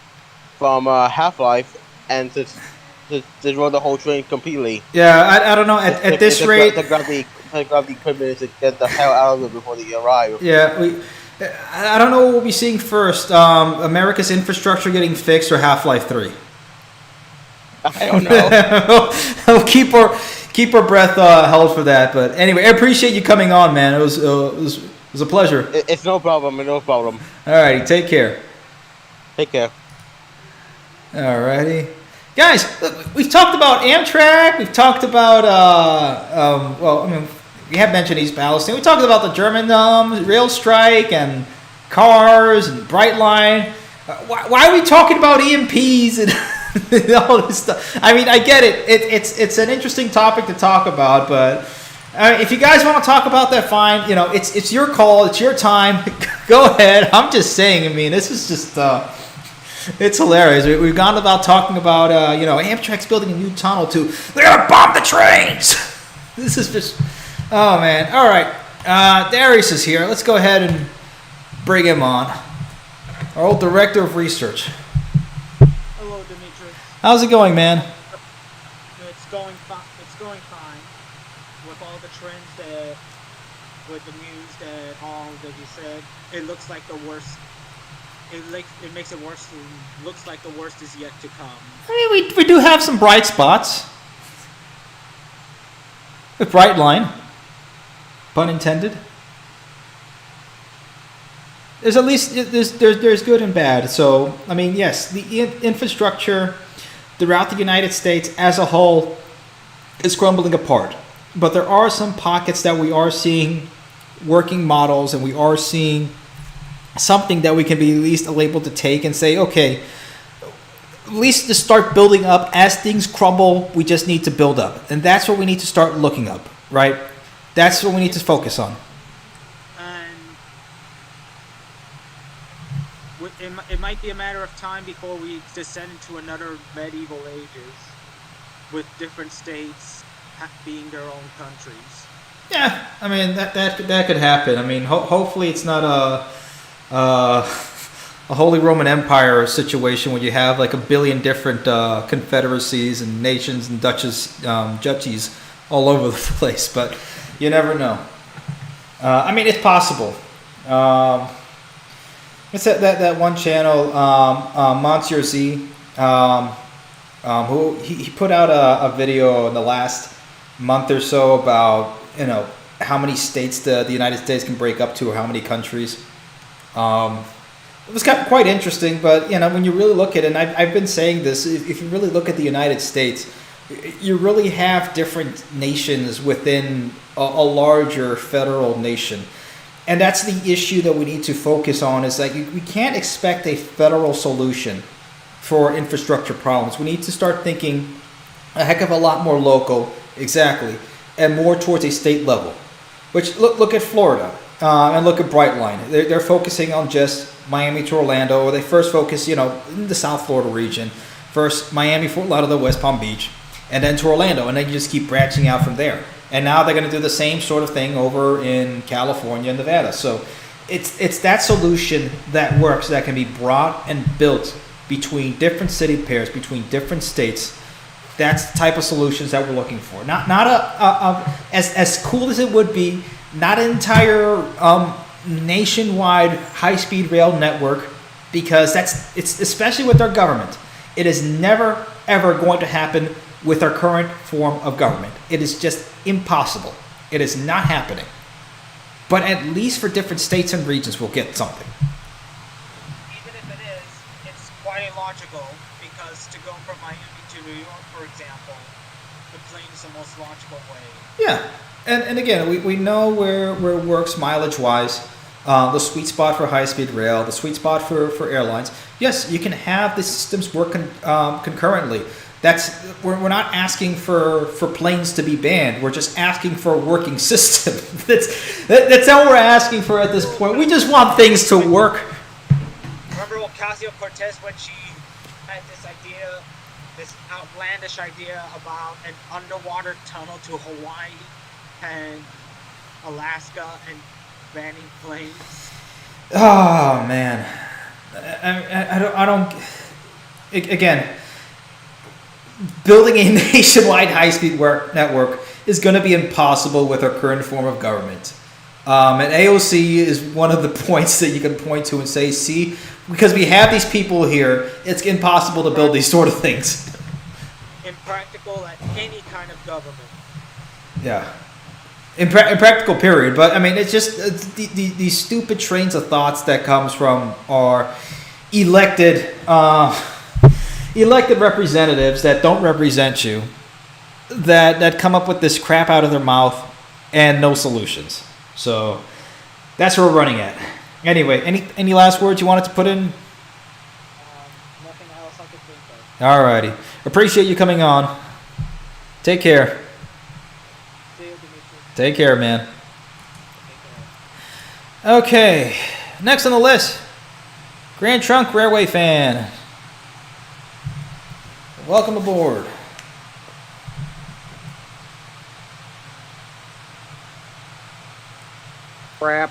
from Half-Life and to run the whole train completely. Yeah, I don't know at this rate. To grab the equipment to get the hell out of it before they arrive. Yeah, I don't know what we'll be seeing first. America's infrastructure getting fixed or Half-Life 3. I don't know. We'll keep our breath held for that. But anyway, I appreciate you coming on, man. It was a pleasure. It's no problem. No problem. All righty, take care. Take care. All righty, guys. Look, we've talked about Amtrak. We've talked about we have mentioned East Palestine. We talked about the German rail strike and cars and Brightline. Why are we talking about EMPs and all this stuff? I mean, I get it. It's an interesting topic to talk about, but if you guys want to talk about that, fine. It's your call. It's your time. Go ahead. I'm just saying. I mean, this is just it's hilarious. We've gone about talking about Amtrak's building a new tunnel to they're gonna bomb the trains. This is just oh man. All right, Darius is here. Let's go ahead and bring him on. Our old director of research. Hello, Demetrius. How's it going, man? It's going fine. With all the trends with the news that you said, it looks like the worst. It makes it worse. Looks like the worst is yet to come. I mean, we do have some bright spots. With Brightline, pun intended. There's at least there's good and bad. So I mean, yes, the infrastructure throughout the United States as a whole is crumbling apart. But there are some pockets that we are seeing working models, and we are seeing something that we can be at least able to take and say, okay, at least to start building up as things crumble, we just need to build up. And that's what we need to start looking up, right? That's what we need to focus on. And it might be a matter of time before we descend into another medieval ages with different states being their own countries. Yeah, I mean, that could happen. I mean, hopefully it's not a Holy Roman Empire situation where you have like a billion different confederacies and nations and duchies all over the place, but you never know. I mean, it's possible. It's that one channel, Monsieur Z, who he put out a video in the last month or so about, you know, how many states the United States can break up to, or how many countries. It was quite interesting, but you know, when you really look at it, and I've been saying this, if you really look at the United States, you really have different nations within a larger federal nation. And that's the issue that we need to focus on, is that we can't expect a federal solution for infrastructure problems. We need to start thinking a heck of a lot more local, exactly, and more towards a state level. Which, look at Florida, and look at Brightline. They're focusing on just Miami to Orlando, or they first focus, you know, in the South Florida region. First, Miami, Fort Lauderdale, West Palm Beach, and then to Orlando, and then you just keep branching out from there. And now they're going to do the same sort of thing over in California and Nevada. So it's that solution that works, that can be brought and built between different city pairs, between different states. That's the type of solutions that we're looking for. Not as cool as it would be, not an entire nationwide high-speed rail network, because it's especially with our government. It is never ever going to happen with our current form of government. It is just impossible. It is not happening. But at least for different states and regions, we'll get something. Even if it is, it's quite illogical, because to go from Miami to New York, for example, the plane is the most logical way. Yeah, and again, we know where it works mileage-wise. The sweet spot for high-speed rail, the sweet spot for airlines. Yes, you can have the systems work concurrently. We're not asking for planes to be banned. We're just asking for a working system. That's all we're asking for at this point. We just want things to work. Remember Ocasio-Cortez when she had this outlandish idea about an underwater tunnel to Hawaii and Alaska and banning planes? Oh man, I don't. Again, building a nationwide high-speed network is going to be impossible with our current form of government. And AOC is one of the points that you can point to and say, see, because we have these people here, it's impossible to build these sort of things. Impractical at any kind of government. Yeah. Impractical, period. But, I mean, it's just these stupid trains of thoughts that comes from our elected representatives that don't represent you, that come up with this crap out of their mouth and no solutions. So that's where we're running at. Anyway, any last words you wanted to put in? Nothing else I could think of. Alrighty. Appreciate you coming on. Take care. See you, Dimitri. Take care, man. Take care. Okay. Next on the list, Grand Trunk Railway fan. Welcome aboard. Crap.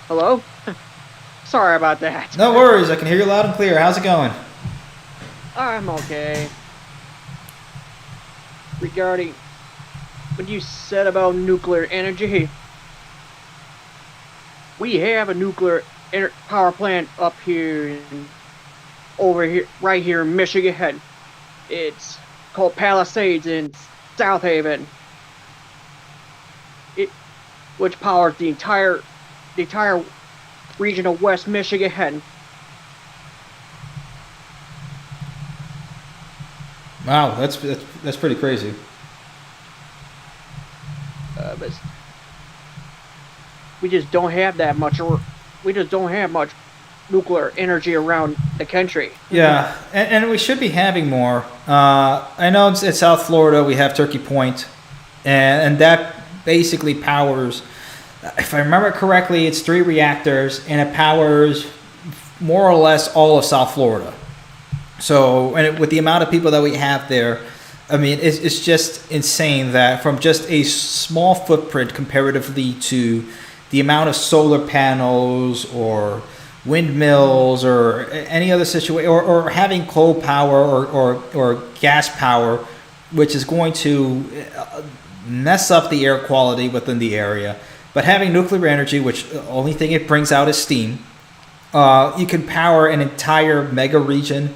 Hello? Sorry about that. No worries. I can hear you loud and clear. How's it going? I'm okay. Regarding what you said about nuclear energy, we have a nuclear power plant up here, over here, right here in Michigan. It's called Palisades in South Haven. Which powers the entire region of West Michigan. Wow, that's pretty crazy. But we just don't have that much, or we just don't have much nuclear energy around the country. Yeah, and we should be having more. I know it's South Florida. We have Turkey Point, and that basically powers. If I remember correctly, it's 3 reactors, and it powers more or less all of South Florida. So, with the amount of people that we have there, I mean, it's just insane that from just a small footprint comparatively to the amount of solar panels or windmills or any other situation, or having coal power or gas power, which is going to mess up the air quality within the area. But having nuclear energy, which the only thing it brings out is steam, you can power an entire mega region,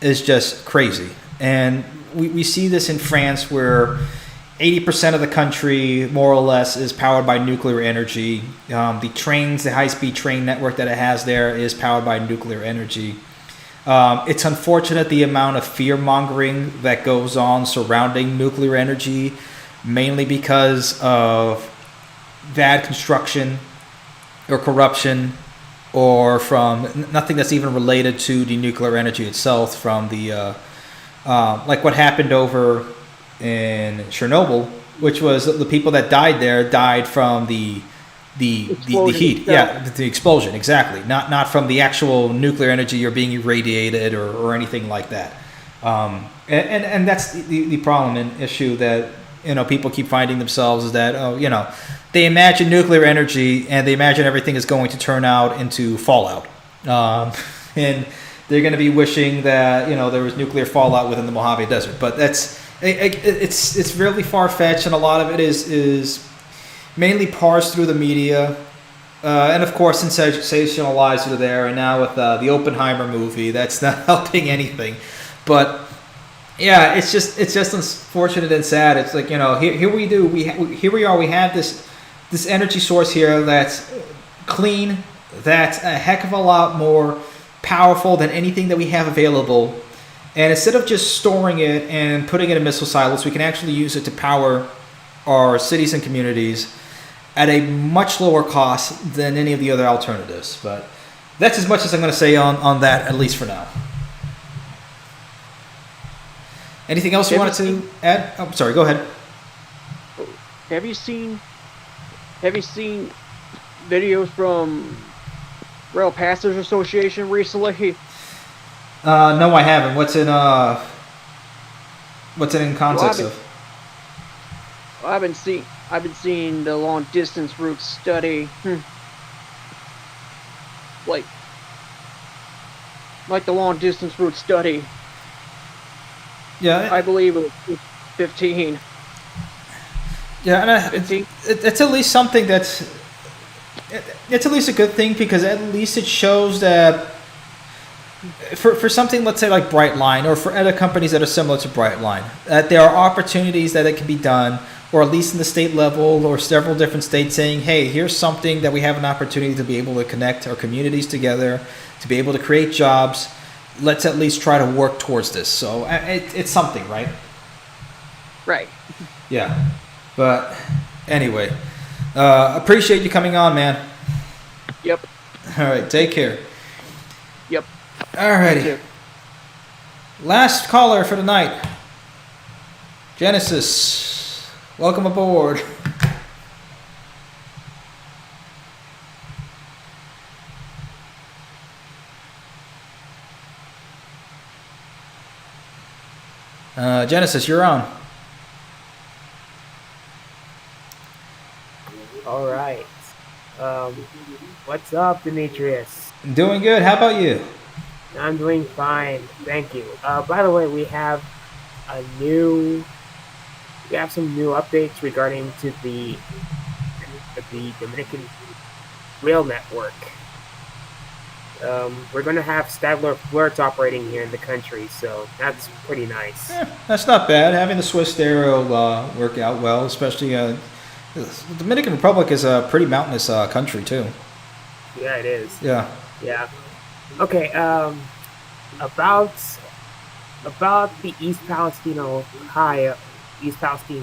is just crazy. And we see this in France, where 80% of the country, more or less, is powered by nuclear energy. The trains, the high-speed train network that it has there is powered by nuclear energy. It's unfortunate the amount of fear-mongering that goes on surrounding nuclear energy, mainly because of bad construction or corruption, or from nothing that's even related to the nuclear energy itself, from the like what happened over in Chernobyl, which was the people that died there died from the heat, the explosion, exactly, not from the actual nuclear energy or being irradiated or anything like that. And that's the problem and issue that people keep finding themselves, is that they imagine nuclear energy and they imagine everything is going to turn out into fallout, and they're going to be wishing that there was nuclear fallout within the Mojave Desert. But it's really far-fetched, and a lot of it is mainly parsed through the media, and of course sensationalized through there. And now with the Oppenheimer movie, that's not helping anything. But yeah, it's just unfortunate and sad. It's like here we are. We have this energy source here that's clean, that's a heck of a lot more powerful than anything that we have available. And instead of just storing it and putting it in missile silos, we can actually use it to power our cities and communities at a much lower cost than any of the other alternatives. But that's as much as I'm going to say on that, at least for now. Anything else you wanted to add? Oh, sorry, go ahead. Have you seen videos from Rail Passengers Association recently? No, I haven't. What's it in context of? I've been seeing the long distance route study. Like the long distance route study. Yeah, I believe it was 15. Yeah, and it's at least something it's at least a good thing, because at least it shows that for something, let's say like Brightline, or for other companies that are similar to Brightline, that there are opportunities that it can be done, or at least in the state level or several different states, saying, hey, here's something that we have an opportunity to be able to connect our communities together, to be able to create jobs. Let's at least try to work towards this. So it's something, right? Right. Yeah. But anyway, appreciate you coming on, man. Yep. All right, take care. Yep. All righty. Last caller for tonight. Genesis, welcome aboard. Genesis, you're on. All right. What's up, Demetrius? Doing good. How about you? I'm doing fine, thank you. By the way, we have some new updates regarding to the Dominican rail network. We're going to have Stadler flirts operating here in the country, so that's pretty nice. That's not bad. Having the Swiss stereo work out well, especially the Dominican Republic is a pretty mountainous country too. Yeah, it is. Yeah. Yeah. Okay. About the East Palestine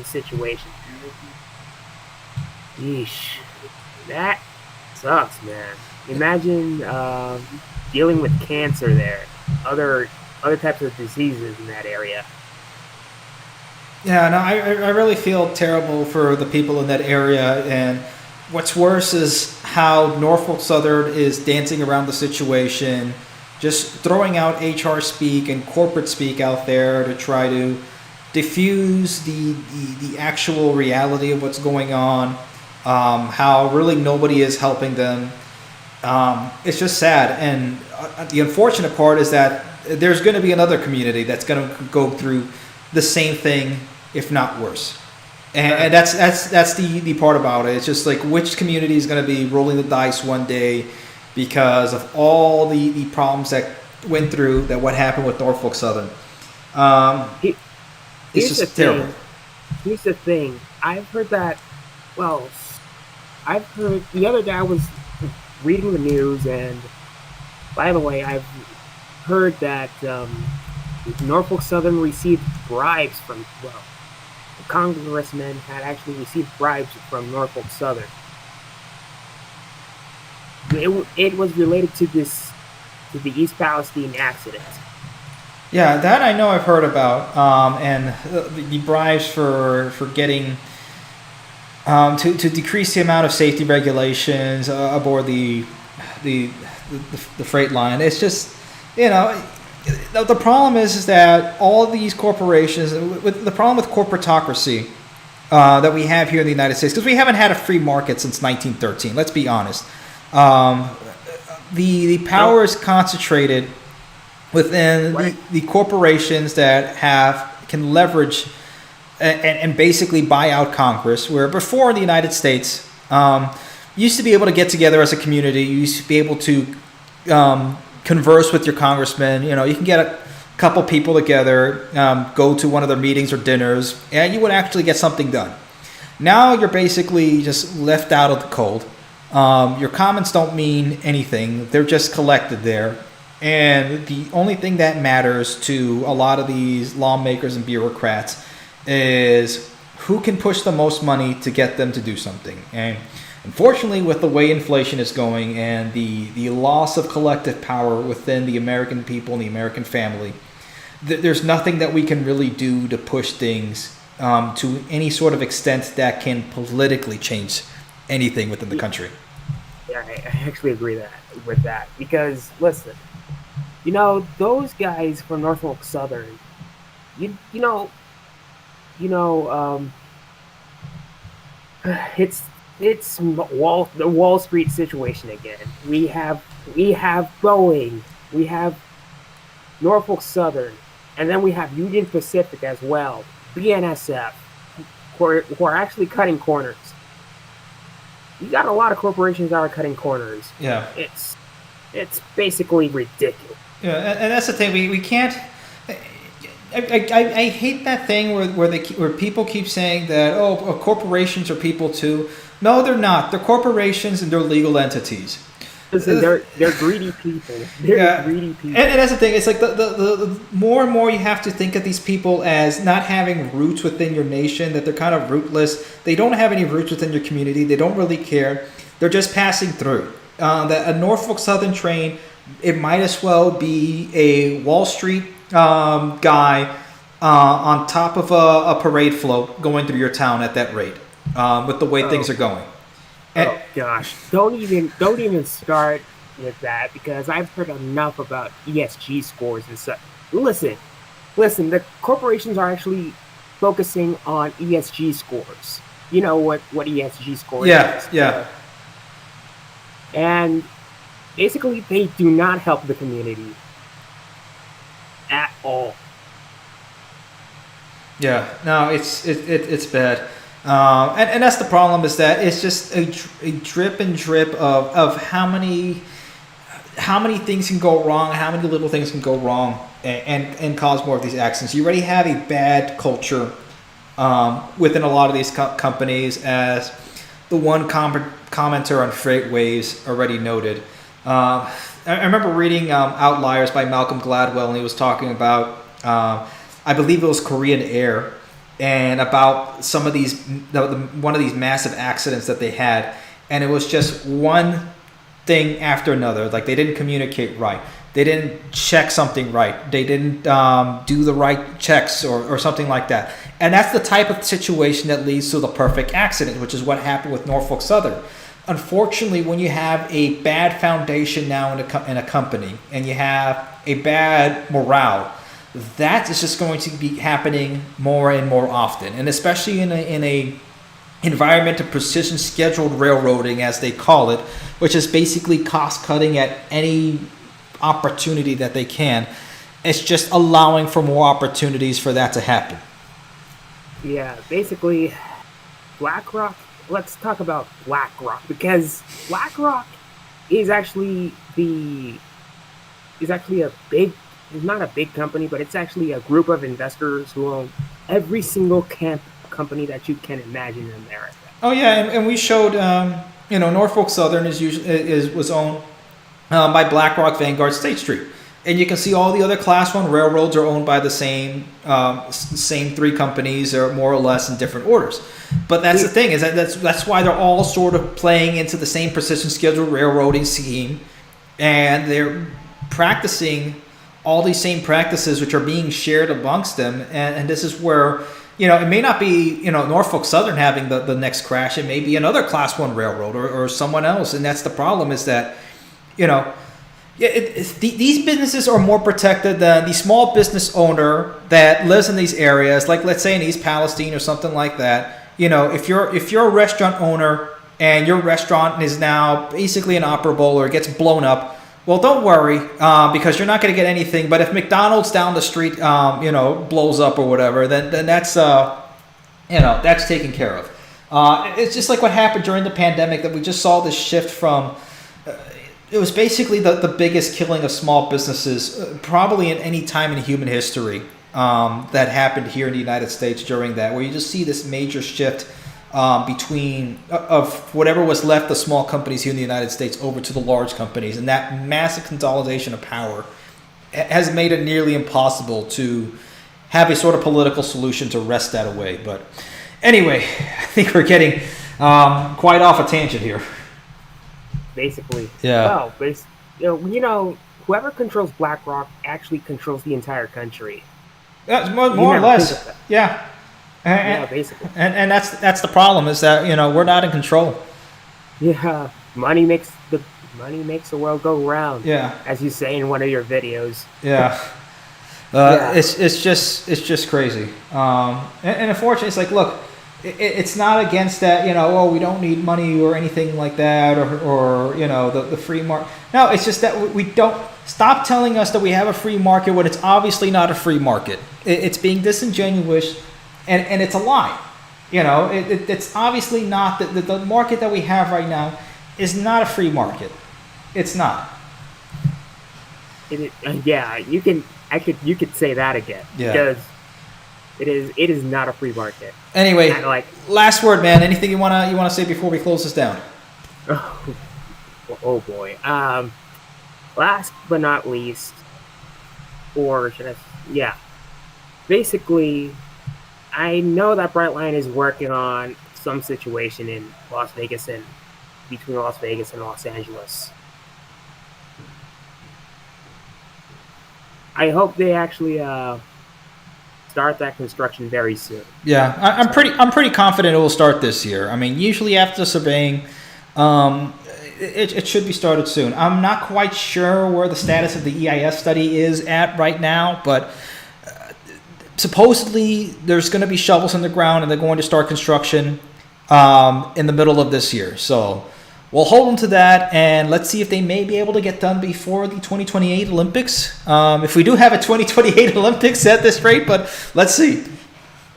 situation. Yeesh, that sucks, man. Imagine dealing with cancer there, other types of diseases in that area. Yeah, no, I really feel terrible for the people in that area, and what's worse is how Norfolk Southern is dancing around the situation, just throwing out HR speak and corporate speak out there to try to diffuse the actual reality of what's going on, how really nobody is helping them. It's just sad, and the unfortunate part is that there's going to be another community that's going to go through the same thing, if not worse. And that's the part about it. It's just like which community is going to be rolling the dice one day because of all the problems that went through, that what happened with Norfolk Southern. It's just terrible. Here's the thing. I've heard that, well, I've heard, the other day I was reading the news, and by the way, I've heard that Norfolk Southern received bribes from, well, the congressmen had actually received bribes from Norfolk Southern. It was related to the East Palestine accident. Yeah, that I know I've heard about, and the bribes for getting to decrease the amount of safety regulations aboard the freight line. It's just, the problem is that all these corporations, the problem with corporatocracy that we have here in the United States, because we haven't had a free market since 1913. Let's be honest. The power is concentrated within the corporations that can leverage and basically buy out Congress, where before in the United States, you used to be able to get together as a community. You used to be able to converse with your congressman. You can get a couple people together, go to one of their meetings or dinners, and you would actually get something done. Now you're basically just left out of the cold. Your comments don't mean anything. They're just collected there. And the only thing that matters to a lot of these lawmakers and bureaucrats is who can push the most money to get them to do something. And unfortunately, with the way inflation is going and the loss of collective power within the American people and the American family, there's nothing that we can really do to push things to any sort of extent that can politically change anything within the country. Yeah, I actually agree with that because listen, those guys from Norfolk Southern, it's the Wall Street situation again. We have Boeing, we have Norfolk Southern, and then we have Union Pacific as well, BNSF, who are actually cutting corners. You got a lot of corporations that are cutting corners. Yeah, it's basically ridiculous. Yeah, and that's the thing. We can't. I hate that thing where people keep saying that corporations are people too. No, they're not. They're corporations and they're legal entities. Listen, they're greedy people. They're greedy people. And that's the thing. It's like the more and more you have to think of these people as not having roots within your nation, that they're kind of rootless. They don't have any roots within your community. They don't really care. They're just passing through. That a Norfolk Southern train, it might as well be a Wall Street guy on top of a parade float going through your town at that rate, with the way things are going. Oh gosh! Don't even start with that because I've heard enough about ESG scores and stuff. Listen. The corporations are actually focusing on ESG scores. You know what ESG scores? Yeah. And basically, they do not help the community at all. Yeah, no, it's bad. And that's the problem, is that it's just a drip and drip of how many things can go wrong, how many little things can go wrong and cause more of these accidents. You already have a bad culture within a lot of these companies, as the one commenter on Freight Waves already noted. I remember reading Outliers by Malcolm Gladwell, and he was talking about, I believe it was Korean Air, and about some of these, one of these massive accidents that they had, and it was just one thing after another. Like they didn't communicate right. They didn't check something right. They didn't do the right checks or something like that. And that's the type of situation that leads to the perfect accident, which is what happened with Norfolk Southern. Unfortunately, when you have a bad foundation now in a company and you have a bad morale, that is just going to be happening more and more often. And especially in a environment of precision scheduled railroading, as they call it, which is basically cost cutting at any opportunity that they can. It's just allowing for more opportunities for that to happen. Yeah, basically, BlackRock. Let's talk about BlackRock, because BlackRock is actually a big, not a big company, but it's actually a group of investors who own every single company that you can imagine in America. Oh yeah, and we showed, Norfolk Southern was owned by BlackRock, Vanguard, State Street, and you can see all the other Class 1 railroads are owned by the same three companies, or more or less in different orders. But that's the thing, is that's why they're all sort of playing into the same precision scheduled railroading scheme, and they're practicing all these same practices which are being shared amongst them. And this is where, it may not be, Norfolk Southern having the next crash. It may be another Class 1 railroad or someone else. And that's the problem, is that, these businesses are more protected than the small business owner that lives in these areas, like let's say in East Palestine or something like that. If you're a restaurant owner and your restaurant is now basically inoperable or gets blown up, well, don't worry, because you're not going to get anything. But if McDonald's down the street, blows up or whatever, then that's that's taken care of. It's just like what happened during the pandemic, that we just saw this shift from. It was basically the biggest killing of small businesses probably in any time in human history that happened here in the United States during that, where you just see this major shift between of whatever was left of small companies here in the United States over to the large companies. And that massive consolidation of power has made it nearly impossible to have a sort of political solution to wrest that away. But anyway, I think we're getting quite off a tangent here. Basically. Yeah. Well, whoever controls BlackRock actually controls the entire country. Yeah, more or less. Yeah. Yeah, basically. And that's the problem, is that, we're not in control. Yeah. Money makes the world go round. Yeah. As you say in one of your videos. Yeah. Yeah. It's just crazy. And unfortunately, it's like, look, it's not against that, we don't need money or anything like that, or the free market. No, it's just that we don't stop telling us that we have a free market when it's obviously not a free market. It's being disingenuous, and it's a lie. It's obviously not that the market that we have right now is not a free market. It's not. Yeah, you could say that again. Yeah. Because it is not a free market. Anyway, last word, man. Anything you wanna say before we close this down? Oh boy. Last but not least, or should I? Yeah. Basically, I know that Brightline is working on some situation in Las Vegas and between Las Vegas and Los Angeles. I hope they actually start that construction very soon. Yeah, I'm pretty confident it will start this year. I mean, usually after surveying, it should be started soon. I'm not quite sure where the status of the EIS study is at right now, but supposedly there's going to be shovels in the ground and they're going to start construction in the middle of this year. So we'll hold them to that, and let's see if they may be able to get done before the 2028 Olympics. If we do have a 2028 Olympics at this rate, but let's see.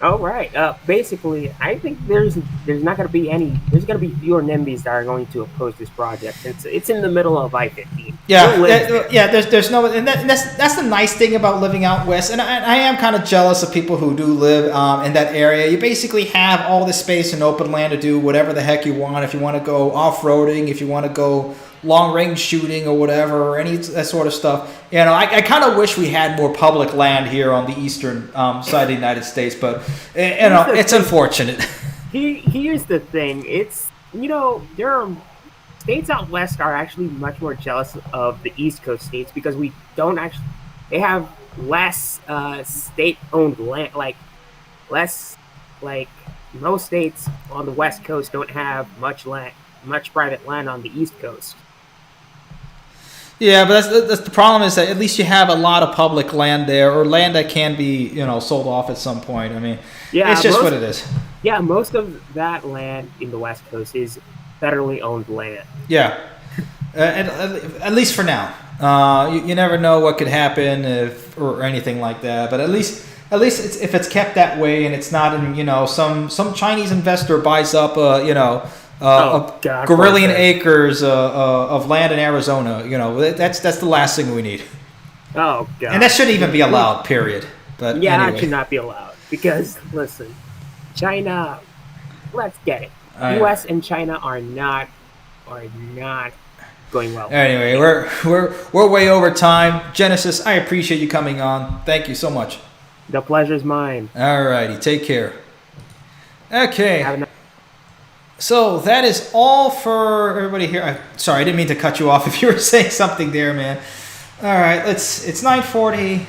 Oh, right. Basically, I think there's not going to be any. There's going to be fewer NIMBYs that are going to oppose this project. It's in the middle of I-15. Yeah, There's no, and that's the nice thing about living out west. And I am kind of jealous of people who do live in that area. You basically have all this space and open land to do whatever the heck you want. If you want to go off-roading, if you want to go long-range shooting or whatever, or any that sort of stuff. I kind of wish we had more public land here on the eastern side of the United States, but it's unfortunate. Here's the thing. It's there are states out west are actually much more jealous of the East Coast states because we don't actually. They have less state-owned land, less like most states on the West Coast don't have much private land on the East Coast. Yeah, but that's the problem is that at least you have a lot of public land there, or land that can be sold off at some point. I mean, Yeah, it's just what it is. Yeah, most of that land in the West Coast is federally owned land. Yeah, at least for now. You never know what could happen or anything like that. But at least if it's kept that way and it's not in some Chinese investor buys up gorillion acres of land in Arizona. That's the last thing we need. Oh God! And that shouldn't even be allowed. Period. But yeah, anyway. that should not be allowed because listen, China. Let's get it. Right. U.S. and China are not going well. Anyway, we're way over time. Genesis, I appreciate you coming on. Thank you so much. The pleasure's mine. Alrighty, take care. Okay. Have a nice- So that is all for everybody here. Sorry, I didn't mean to cut you off if you were saying something there, man. All right, it's 9:40.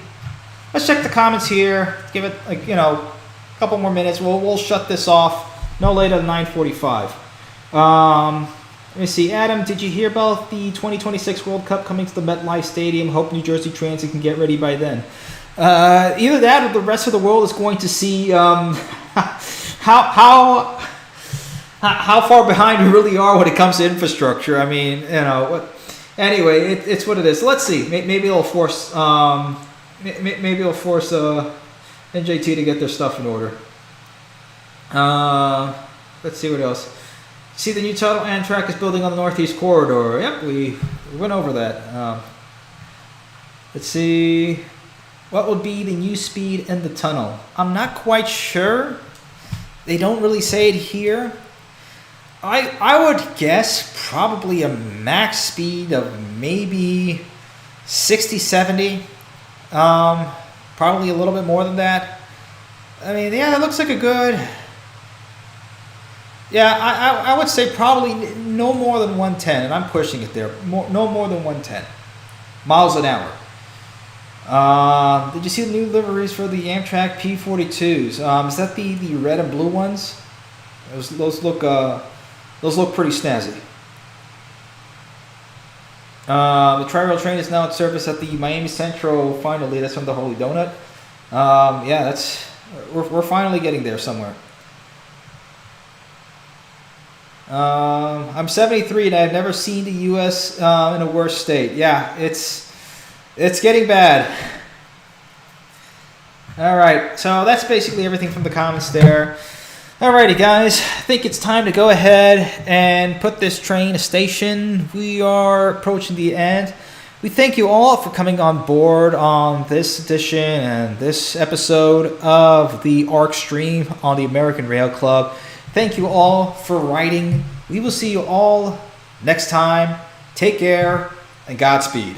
Let's check the comments here. Give it a couple more minutes. We'll shut this off no later than 9:45. Let me see. Adam, did you hear about the 2026 World Cup coming to the MetLife Stadium? Hope New Jersey Transit can get ready by then. Either that or the rest of the world is going to see how far behind we really are when it comes to infrastructure. I mean, anyway, it's what it is. Let's see. Maybe it'll force NJT to get their stuff in order. Let's see what else. See, the new tunnel Amtrak is building on the Northeast Corridor. Yep, we went over that. Let's see. What would be the new speed in the tunnel? I'm not quite sure. They don't really say it here. I would guess probably a max speed of maybe 60, 70. Probably a little bit more than that. I mean, yeah, that looks like a good... Yeah, I would say probably no more than 110, and I'm pushing it there. No more than 110 miles an hour. Did you see the new liveries for the Amtrak P42s? Is that the red and blue ones? Those look pretty snazzy. The Tri-Rail train is now at service at the Miami Central. Finally, that's from the Holy Donut. Yeah, we're finally getting there somewhere. I'm 73 and I've never seen the U.S. In a worse state. Yeah, it's getting bad. All right, so that's basically everything from the comments there. Alrighty, guys, I think it's time to go ahead and put this train to station. We are approaching the end. We thank you all for coming on board on this edition and this episode of the ARC stream on the American Rail Club. Thank you all for writing. We will see you all next time. Take care and Godspeed.